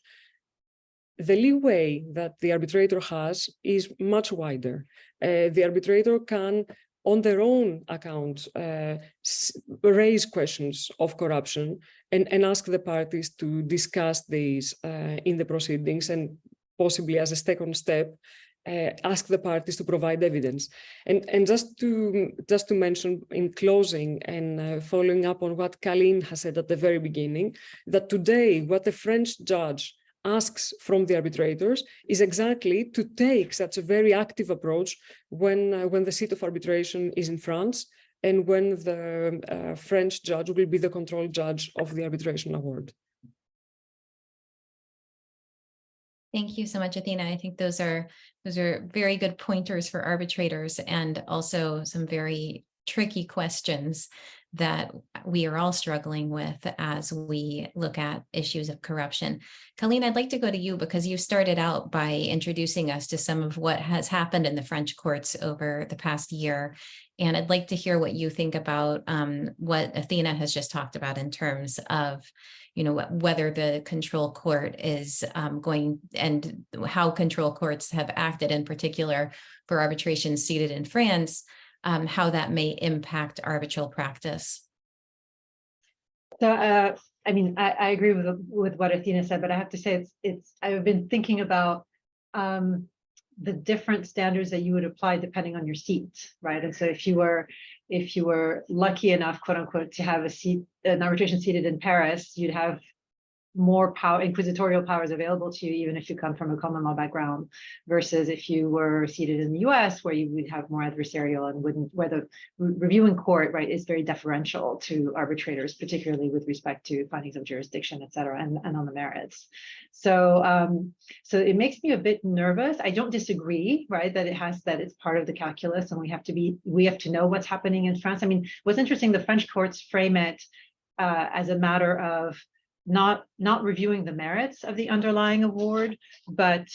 the leeway that the arbitrator has is much wider. The arbitrator can, on their own account, raise questions of corruption and ask the parties to discuss these in the proceedings, and possibly as a second step, ask the parties to provide evidence. And just to mention in closing and following up on what Colleen has said at the very beginning, that today what the French judge asks from the arbitrators is exactly to take such a very active approach when the seat of arbitration is in France and when the French judge will be the control judge of the arbitration award. Thank you so much, Athena. I think those are very good pointers for arbitrators, and also some very tricky questions that we are all struggling with as we look at issues of corruption. Colleen, I'd like to go to you because you started out by introducing us to some of what has happened in the French courts over the past year. And I'd like to hear what you think about what Athena has just talked about in terms of, whether the control court is going, and how control courts have acted in particular for arbitration seated in France, how that may impact arbitral practice. So, I agree with what Athena said, but I have to say I've been thinking about the different standards that you would apply depending on your seat, right? And so if you were lucky enough, quote unquote, to have an arbitration seated in Paris, you'd have more inquisitorial powers available to you, even if you come from a common law background, versus if you were seated in the US, where you would have more adversarial and where the reviewing court, right, is very deferential to arbitrators, particularly with respect to findings of jurisdiction, et cetera, and on the merits. So it makes me a bit nervous. I don't disagree, right, that it's part of the calculus, and we have to know what's happening in France. I mean, what's interesting, the French courts frame it as a matter of not reviewing the merits of the underlying award, but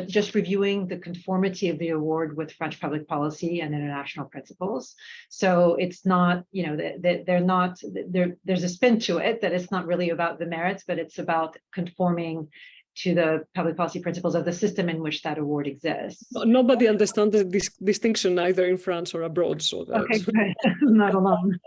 just reviewing the conformity of the award with French public policy and international principles. So it's not, you know, they're not there. There's a spin to it that it's not really about the merits, but it's about conforming to the public policy principles of the system in which that award exists. Nobody understands this distinction either in France or abroad. So that's... Okay, good. I'm not alone.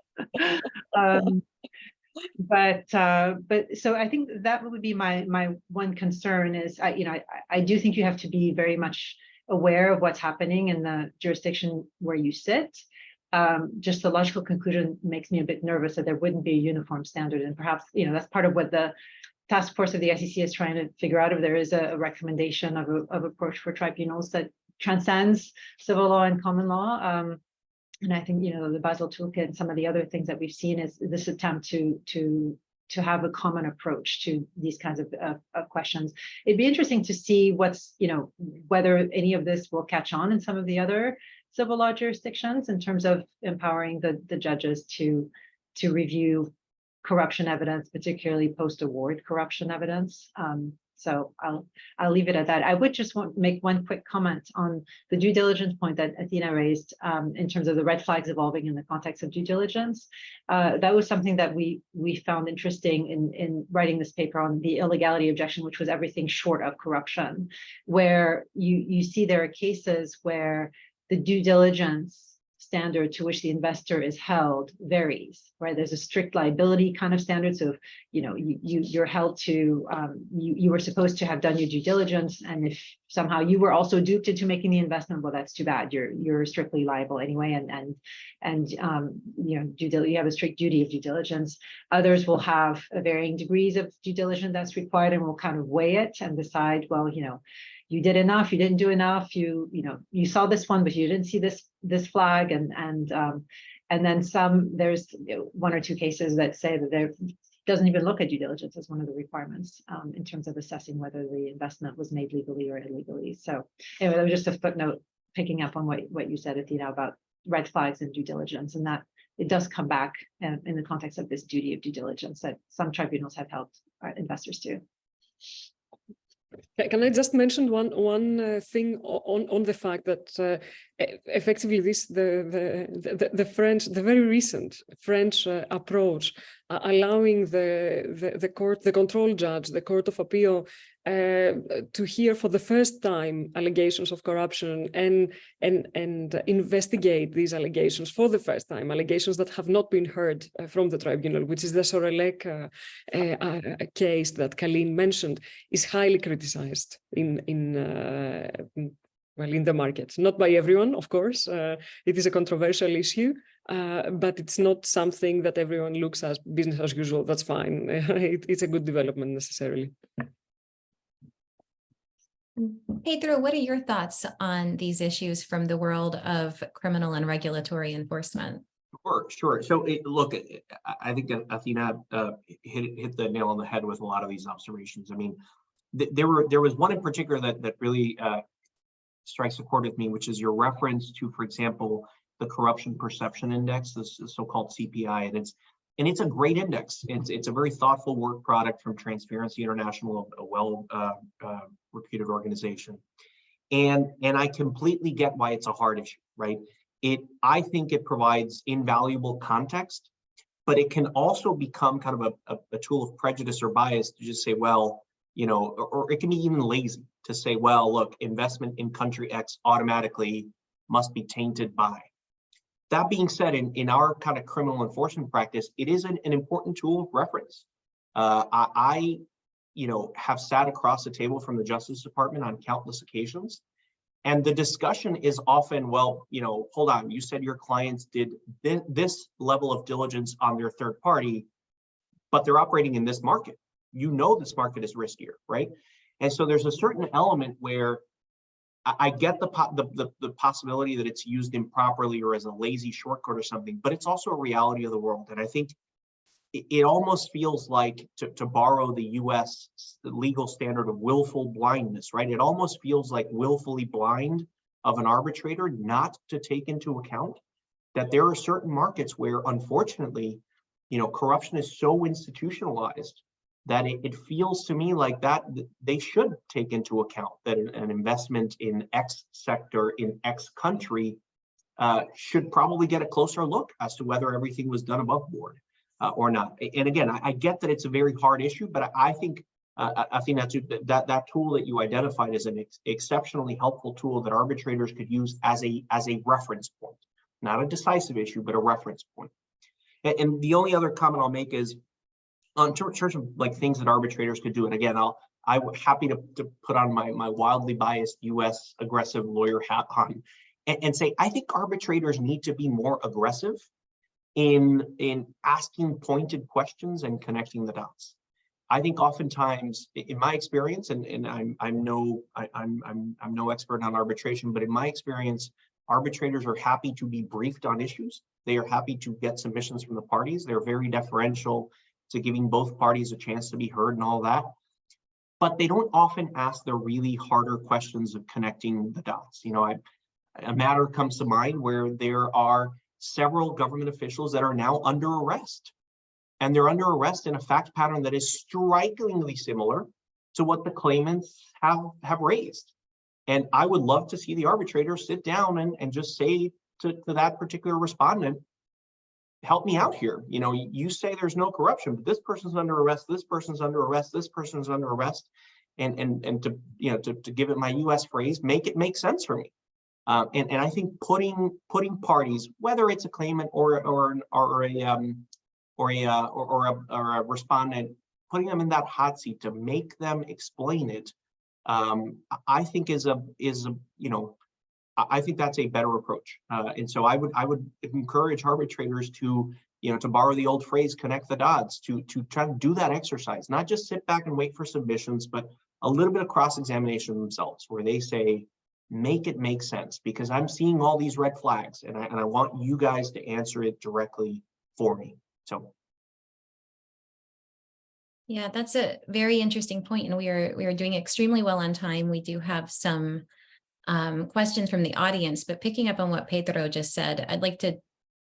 But so I think that would be my one concern is, I do think you have to be very much aware of what's happening in the jurisdiction where you sit. Just the logical conclusion makes me a bit nervous that there wouldn't be a uniform standard, and perhaps, you know, that's part of what the task force of the SEC is trying to figure out, if there is a recommendation of approach for tribunals that transcends civil law and common law. And I think, you know, the Basel Toolkit and some of the other things that we've seen is this attempt to have a common approach to these kinds of questions. It'd be interesting to see what's, you know, whether any of this will catch on in some of the other civil law jurisdictions in terms of empowering the judges to review corruption evidence, particularly post-award corruption evidence. So I'll leave it at that. I would just want to make one quick comment on the due diligence point that Athena raised in terms of the red flags evolving in the context of due diligence. That was something that we found interesting in writing this paper on the illegality objection, which was everything short of corruption, where you see there are cases where the due diligence standard to which the investor is held varies, right? There's a strict liability kind of standard. So, you know, you're held to, you were supposed to have done your due diligence, and if somehow you were also duped into making the investment, well, that's too bad. You're strictly liable anyway, and you know, you have a strict duty of due diligence. Others will have varying degrees of due diligence that's required, and will kind of weigh it and decide, well, you know, you did enough, you didn't do enough, you know, you saw this one, but you didn't see this flag, and then some, there's one or two cases that say that there doesn't even look at due diligence as one of the requirements in terms of assessing whether the investment was made legally or illegally. So anyway, that was just a footnote picking up on what you said, Athena, about red flags and due diligence, and that it does come back in the context of this duty of due diligence that some tribunals have held investors to. Can I just mention one thing on the fact that effectively the very recent French approach, allowing the control judge, the Court of Appeal, to hear for the first time allegations of corruption and investigate these allegations for the first time, allegations that have not been heard from the tribunal, which is the Sorelec case that Colleen mentioned, is highly criticized in the market. Not by everyone, of course. It is a controversial issue, but it's not something that everyone looks at business as usual. That's fine. It's a good development necessarily. Pedro, what are your thoughts on these issues from the world of criminal and regulatory enforcement? Sure. So look, I think Athena hit the nail on the head with a lot of these observations. I mean, there was one in particular that really strikes a chord with me, which is your reference to, for example, the Corruption Perception Index, this so-called CPI, and it's a great index. It's a very thoughtful work product from Transparency International, a well reputed organization, and I completely get why it's a hard issue, right? I think it provides invaluable context, but it can also become kind of a tool of prejudice or bias to just say, well, you know, or it can be even lazy to say, well, look, investment in country X automatically must be tainted by. That being said, in our kind of criminal enforcement practice, it is an important tool of reference. I you know, have sat across the table from the Justice Department on countless occasions, and the discussion is often, well, you know, hold on, you said your clients did this level of diligence on their third party, but they're operating in this market. You know, this market is riskier, right? And so there's a certain element where I get the possibility that it's used improperly or as a lazy shortcut or something, but it's also a reality of the world. And I think it almost feels like, to borrow the US legal standard of willful blindness, right? It almost feels like willfully blind of an arbitrator not to take into account that there are certain markets where, unfortunately, you know, corruption is so institutionalized that it feels to me like that they should take into account that an investment in X sector in X country should probably get a closer look as to whether everything was done above board or not. And again, I get that it's a very hard issue, but I think Athena, that tool that you identified is an exceptionally helpful tool that arbitrators could use as a reference point, not a decisive issue, but a reference point. And the only other comment I'll make is on terms of like things that arbitrators could do. And again, I'm happy to put on my wildly biased U.S. aggressive lawyer hat on and say, I think arbitrators need to be more aggressive in asking pointed questions and connecting the dots. I think oftentimes, in my experience, and I'm no expert on arbitration, but in my experience, arbitrators are happy to be briefed on issues. They are happy to get submissions from the parties. They're very deferential to giving both parties a chance to be heard and all that. But they don't often ask the really harder questions of connecting the dots. You know, a matter comes to mind where there are several government officials that are now under arrest. And they're under arrest in a fact pattern that is strikingly similar to what the claimants have raised. And I would love to see the arbitrator sit down and just say to that particular respondent, help me out here. You know, you say there's no corruption, but this person's under arrest, this person's under arrest, this person's under arrest. And to, you know, to give it my US phrase, make it make sense for me. And I think putting parties, whether it's a claimant or a respondent, putting them in that hot seat to make them explain it, I think I think that's a better approach. And so I would encourage arbitrators to, you know, to borrow the old phrase, connect the dots, to try to do that exercise, not just sit back and wait for submissions, but a little bit of cross-examination themselves, where they say, make it make sense, because I'm seeing all these red flags, and I want you guys to answer it directly for me. So. Yeah, that's a very interesting point, and we are doing extremely well on time. We do have some questions from the audience, but picking up on what Pedro just said, I'd like to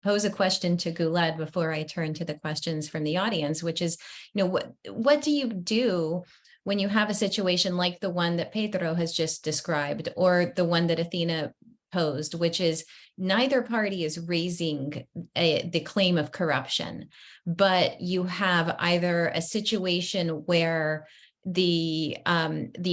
pose a question to Guled before I turn to the questions from the audience, which is, you know, what do you do when you have a situation like the one that Pedro has just described, or the one that Athena posed, which is neither party is raising the claim of corruption, but you have either a situation where the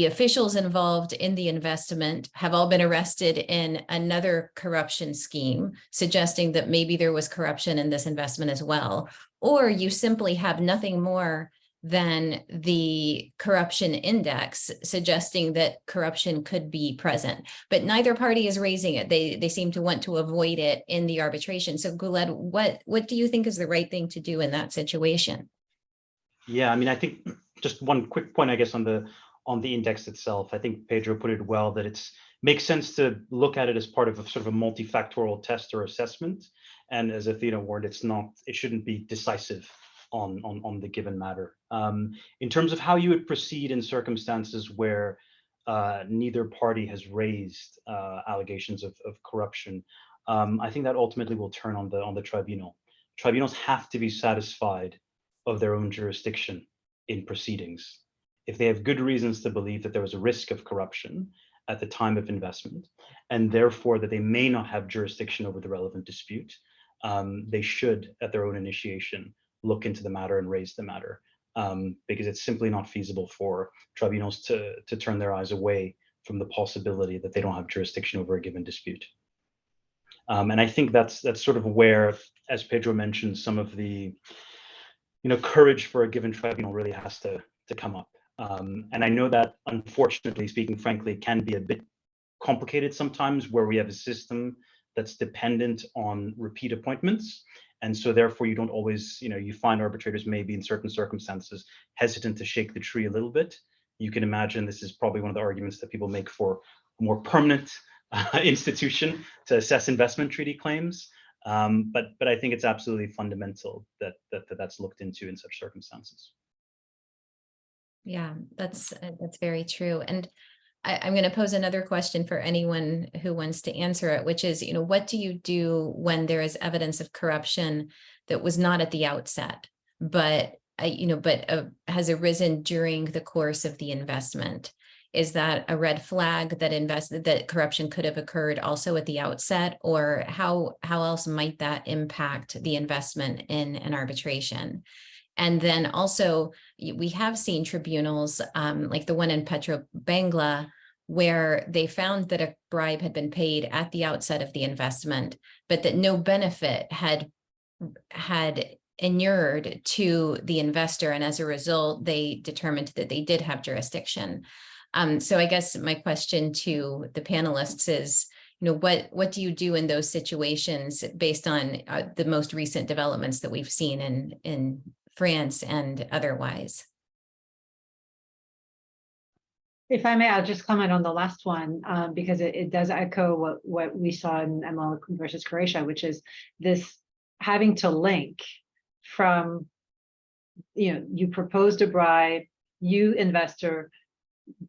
officials involved in the investment have all been arrested in another corruption scheme, suggesting that maybe there was corruption in this investment as well, or you simply have nothing more than the corruption index suggesting that corruption could be present, but neither party is raising it. They seem to want to avoid it in the arbitration. So Guled, what do you think is the right thing to do in that situation? Yeah, I mean, I think just one quick point, I guess, on the index itself. I think Pedro put it well, that it makes sense to look at it as part of a sort of a multifactorial test or assessment. And as Athena warned, it shouldn't be decisive on the given matter. In terms of how you would proceed in circumstances where neither party has raised allegations of corruption, I think that ultimately will turn on the tribunal. Tribunals have to be satisfied of their own jurisdiction in proceedings. If they have good reasons to believe that there was a risk of corruption at the time of investment, and therefore that they may not have jurisdiction over the relevant dispute, they should, at their own initiation, look into the matter and raise the matter, because it's simply not feasible for tribunals to turn their eyes away from the possibility that they don't have jurisdiction over a given dispute. And I think that's sort of where, as Pedro mentioned, some of the courage for a given tribunal really has to come up. And I know that, unfortunately, speaking frankly, can be a bit complicated sometimes, where we have a system that's dependent on repeat appointments. And so therefore you don't always, you find arbitrators maybe in certain circumstances hesitant to shake the tree a little bit. You can imagine this is probably one of the arguments that people make for a more permanent institution to assess investment treaty claims. But I think it's absolutely fundamental that that's looked into in such circumstances. Yeah, that's very true. And I'm going to pose another question for anyone who wants to answer it, which is, what do you do when there is evidence of corruption that was not at the outset, but has arisen during the course of the investment. Is that a red flag that corruption could have occurred also at the outset, or how else might that impact the investment in an arbitration? And then also, we have seen tribunals like the one in Petro Bangla, where they found that a bribe had been paid at the outset of the investment, but that no benefit had inured to the investor, and as a result, they determined that they did have jurisdiction. So I guess my question to the panelists is, what do you do in those situations based on the most recent developments that we've seen in France and otherwise? If I may, I'll just comment on the last one, because it does echo what we saw in ML versus Croatia, which is this having to link from, you proposed a bribe, you investor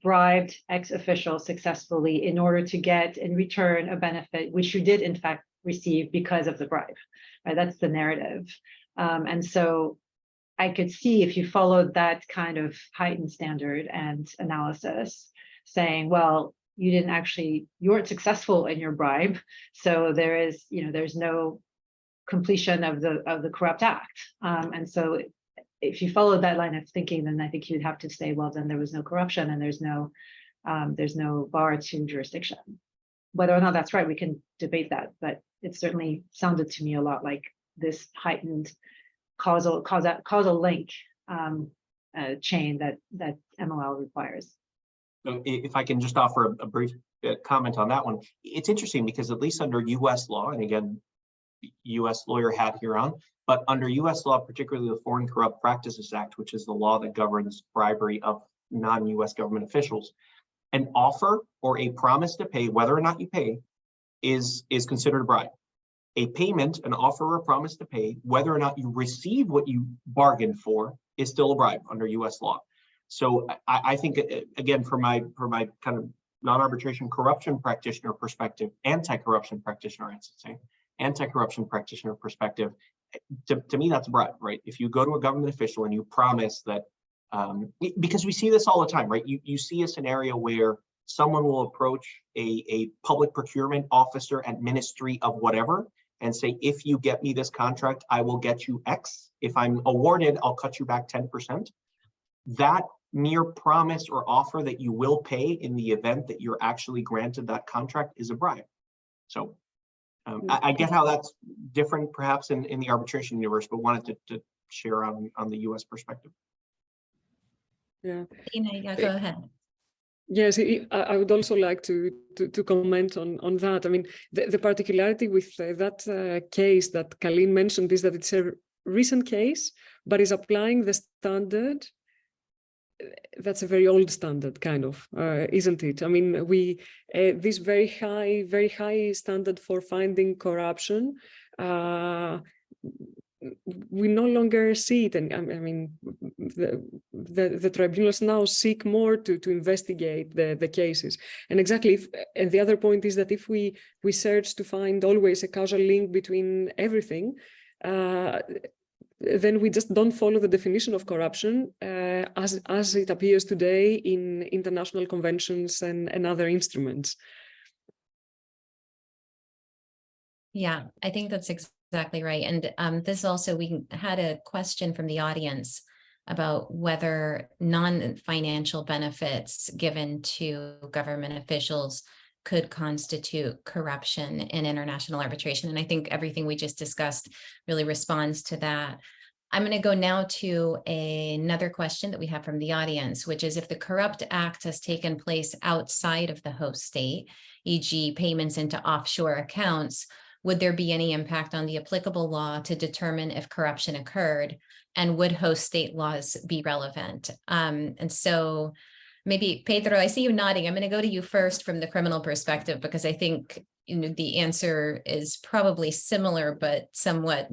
bribed X official successfully in order to get in return a benefit, which you did in fact receive because of the bribe, right? That's the narrative. And so I could see, if you followed that kind of heightened standard and analysis, saying, well, you weren't successful in your bribe, so there's no completion of the corrupt act. And so if you followed that line of thinking, then I think you'd have to say, well, then there was no corruption and there's no bar to jurisdiction. Whether or not that's right, we can debate that, but it certainly sounded to me a lot like this heightened causal link chain that MLL requires. So if I can just offer a brief comment on that one, it's interesting because at least under U.S. law, and again, U.S. lawyer hat here on, but under U.S. law, particularly the Foreign Corrupt Practices Act, which is the law that governs bribery of non-U.S. government officials, an offer or a promise to pay, whether or not you pay, is considered a bribe. A payment, an offer or a promise to pay, whether or not you receive what you bargained for, is still a bribe under U.S. law. So I think, again, from my kind of non-arbitration corruption practitioner perspective, anti-corruption practitioner, I should say, anti-corruption practitioner perspective, to me, that's a bribe, right? If you go to a government official and you promise that, because we see this all the time, right? You see a scenario where someone will approach a public procurement officer at Ministry of whatever and say, if you get me this contract, I will get you X. If I'm awarded, I'll cut you back 10%. That mere promise or offer that you will pay in the event that you're actually granted that contract is a bribe. So I get how that's different perhaps in the arbitration universe, but wanted to share on the US perspective. Yeah. Athena, go ahead. Yes, I would also like to comment on that. I mean, the particularity with that case that Colleen mentioned is that it's a recent case, but is applying the standard. That's a very old standard, kind of, isn't it? I mean, this very high standard for finding corruption, we no longer see it, and I mean, the tribunals now seek more to investigate the cases. And exactly, and the other point is that if we search to find always a causal link between everything, then we just don't follow the definition of corruption as it appears today in international conventions and other instruments. Yeah, I think that's exactly right. And this also, we had a question from the audience about whether non-financial benefits given to government officials could constitute corruption in international arbitration. And I think everything we just discussed really responds to that. I'm going to go now to another question that we have from the audience, which is, if the corrupt act has taken place outside of the host state, e.g. payments into offshore accounts, would there be any impact on the applicable law to determine if corruption occurred? And would host state laws be relevant? And so maybe, Pedro, I see you nodding. I'm going to go to you first from the criminal perspective, because I think the answer is probably similar, but somewhat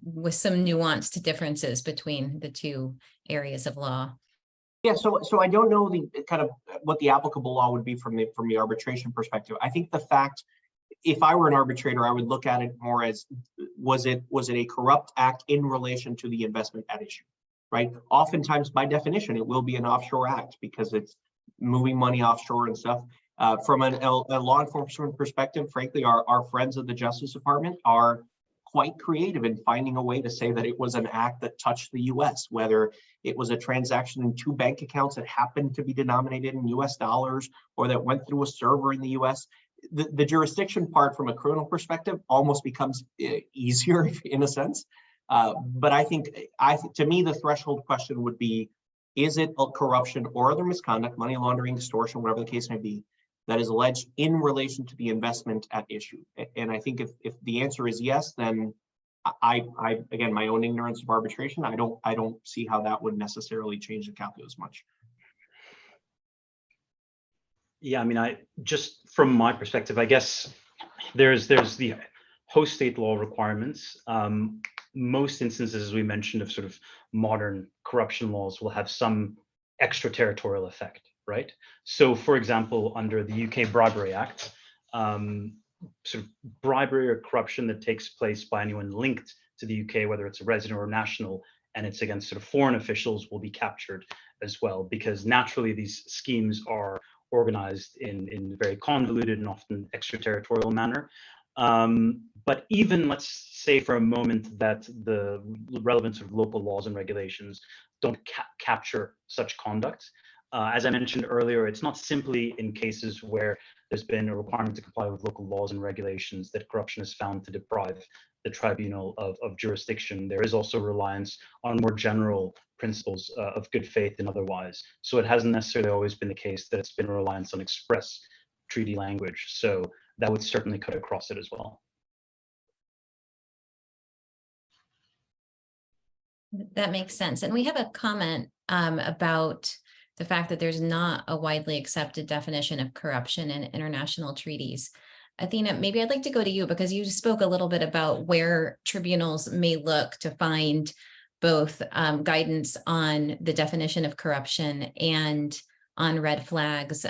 with some nuanced differences between the two areas of law. Yeah, so I don't know the kind of what the applicable law would be from the arbitration perspective. I think the fact, if I were an arbitrator, I would look at it more as, was it a corrupt act in relation to the investment at issue? right? Oftentimes, by definition, it will be an offshore act because it's moving money offshore and stuff. From a law enforcement perspective, frankly, our friends at the Justice Department are quite creative in finding a way to say that it was an act that touched the US, whether it was a transaction in 2 bank accounts that happened to be denominated in US dollars or that went through a server in the US. The jurisdiction part from a criminal perspective almost becomes easier in a sense. But I think, to me, the threshold question would be, is it a corruption or other misconduct, money laundering, extortion, whatever the case may be, that is alleged in relation to the investment at issue? And I think if the answer is yes, then I again, my own ignorance of arbitration, I don't see how that would necessarily change the calculus much. Yeah, I mean, just from my perspective, I guess there's the host state law requirements. Most instances, as we mentioned, of sort of modern corruption laws will have some extraterritorial effect, right? So, for example, under the UK Bribery Act, sort of bribery or corruption that takes place by anyone linked to the UK, whether it's a resident or national, and it's against sort of foreign officials, will be captured as well, because naturally these schemes are organized in a very convoluted and often extraterritorial manner. But even, let's say for a moment that the relevance of local laws and regulations don't capture such conduct. As I mentioned earlier, it's not simply in cases where there's been a requirement to comply with local laws and regulations that corruption is found to deprive the tribunal of jurisdiction. There is also reliance on more general principles of good faith and otherwise. So it hasn't necessarily always been the case that it's been a reliance on express treaty language. So that would certainly cut across it as well. That makes sense. And we have a comment about the fact that there's not a widely accepted definition of corruption in international treaties. Athena, maybe I'd like to go to you because you spoke a little bit about where tribunals may look to find both guidance on the definition of corruption and on red flags.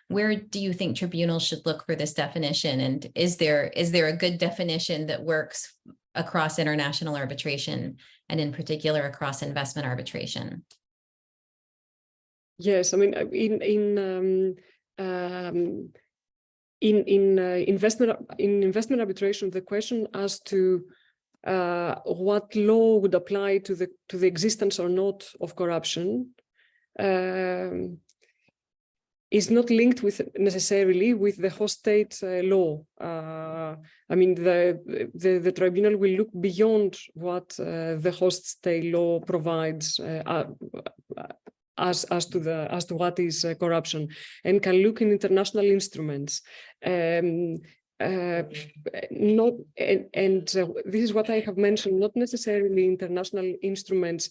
Where do you think tribunals should look for this definition? And is there a good definition that works across international arbitration and in particular across investment arbitration? Yes, I mean, in investment arbitration, the question as to what law would apply to the existence or not of corruption is not linked necessarily with the host state law. I mean, the tribunal will look beyond what the host state law provides as to what is corruption, and can look in international instruments. This is what I have mentioned, not necessarily international instruments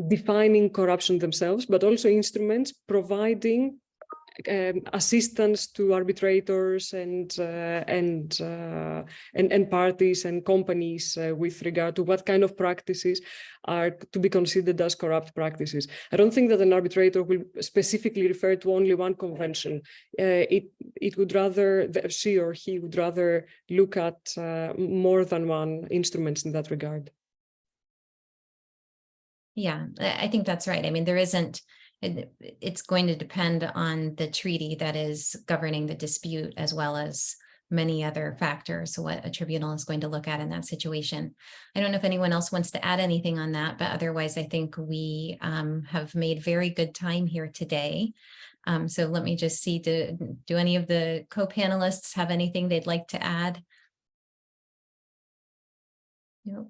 defining corruption themselves, but also instruments providing assistance to arbitrators and parties and companies with regard to what kind of practices are to be considered as corrupt practices. I don't think that an arbitrator will specifically refer to only one convention. It would rather, she or he would rather look at more than one instruments in that regard. Yeah, I think that's right. I mean, it's going to depend on the treaty that is governing the dispute, as well as many other factors, what a tribunal is going to look at in that situation. I don't know if anyone else wants to add anything on that, but otherwise I think we have made very good time here today. So let me just see, do any of the co-panelists have anything they'd like to add?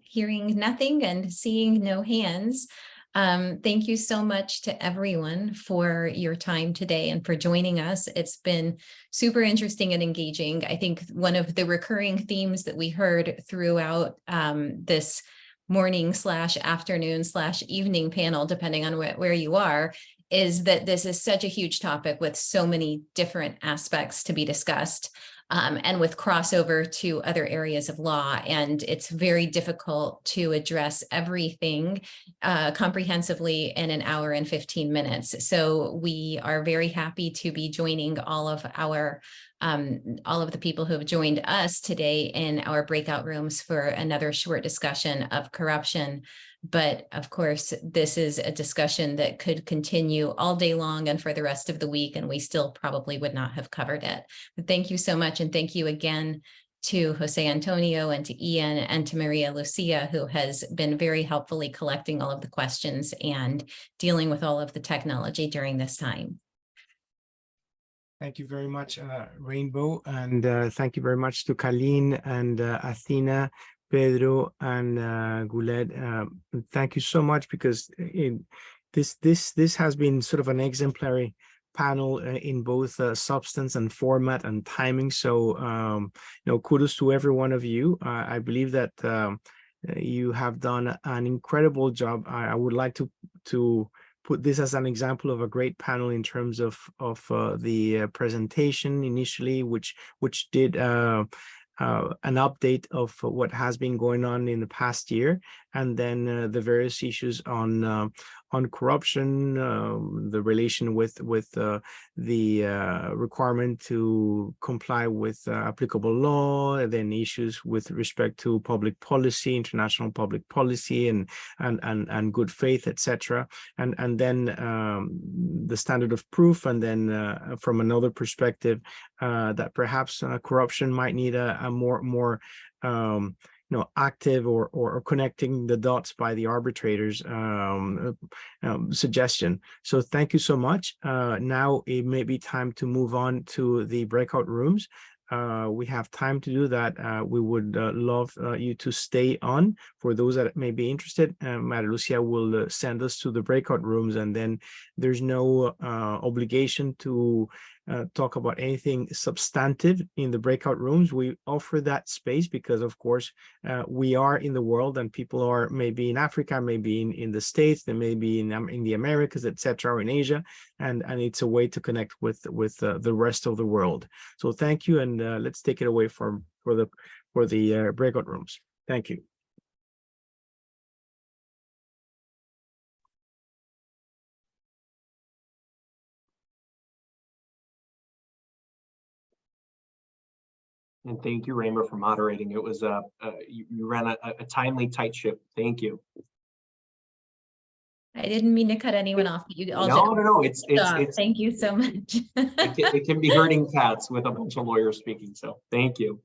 Hearing nothing and seeing no hands. Thank you so much to everyone for your time today and for joining us. It's been super interesting and engaging. I think one of the recurring themes that we heard throughout this morning/afternoon/evening panel, depending on where you are, is that this is such a huge topic with so many different aspects to be discussed. and with crossover to other areas of law. And it's very difficult to address everything comprehensively in an hour and 15 minutes. So we are very happy to be joining all of the people who have joined us today in our breakout rooms for another short discussion of corruption. But of course, this is a discussion that could continue all day long and for the rest of the week, and we still probably would not have covered it. But thank you so much. And thank you again to Jose Antonio and to Ian and to Maria Lucia, who has been very helpfully collecting all of the questions and dealing with all of the technology during this time. Thank you very much, Rainbow, and thank you very much to Colleen and Athena, Pedro, and Goulet. Thank you so much, because this has been sort of an exemplary panel in both substance and format and timing. So kudos to every one of you. I believe that you have done an incredible job. I would like to put this as an example of a great panel in terms of the presentation initially, which did an update of what has been going on in the past year, and then the various issues on corruption, the relation with the requirement to comply with applicable law, and then issues with respect to public policy, international public policy, and good faith, etc. And then the standard of proof, and then from another perspective, that perhaps corruption might need a more active or connecting the dots by the arbitrators suggestion. So thank you so much. Now it may be time to move on to the breakout rooms. We have time to do that. We would love you to stay on. For those that may be interested, Maria Lucia will send us to the breakout rooms, and then there's no obligation to talk about anything substantive in the breakout rooms. We offer that space because, of course, we are in the world, and people are maybe in Africa, maybe in the States, they may be in the Americas, etc., or in Asia, and it's a way to connect with the rest of the world. So thank you, and let's take it away for the breakout rooms. Thank you. And thank you, Rainbow, for moderating. It was you ran a timely, tight ship. Thank you. I didn't mean to cut anyone off. But you all No. It's thank you so much. it can be herding cats with a bunch of lawyers speaking. So thank you.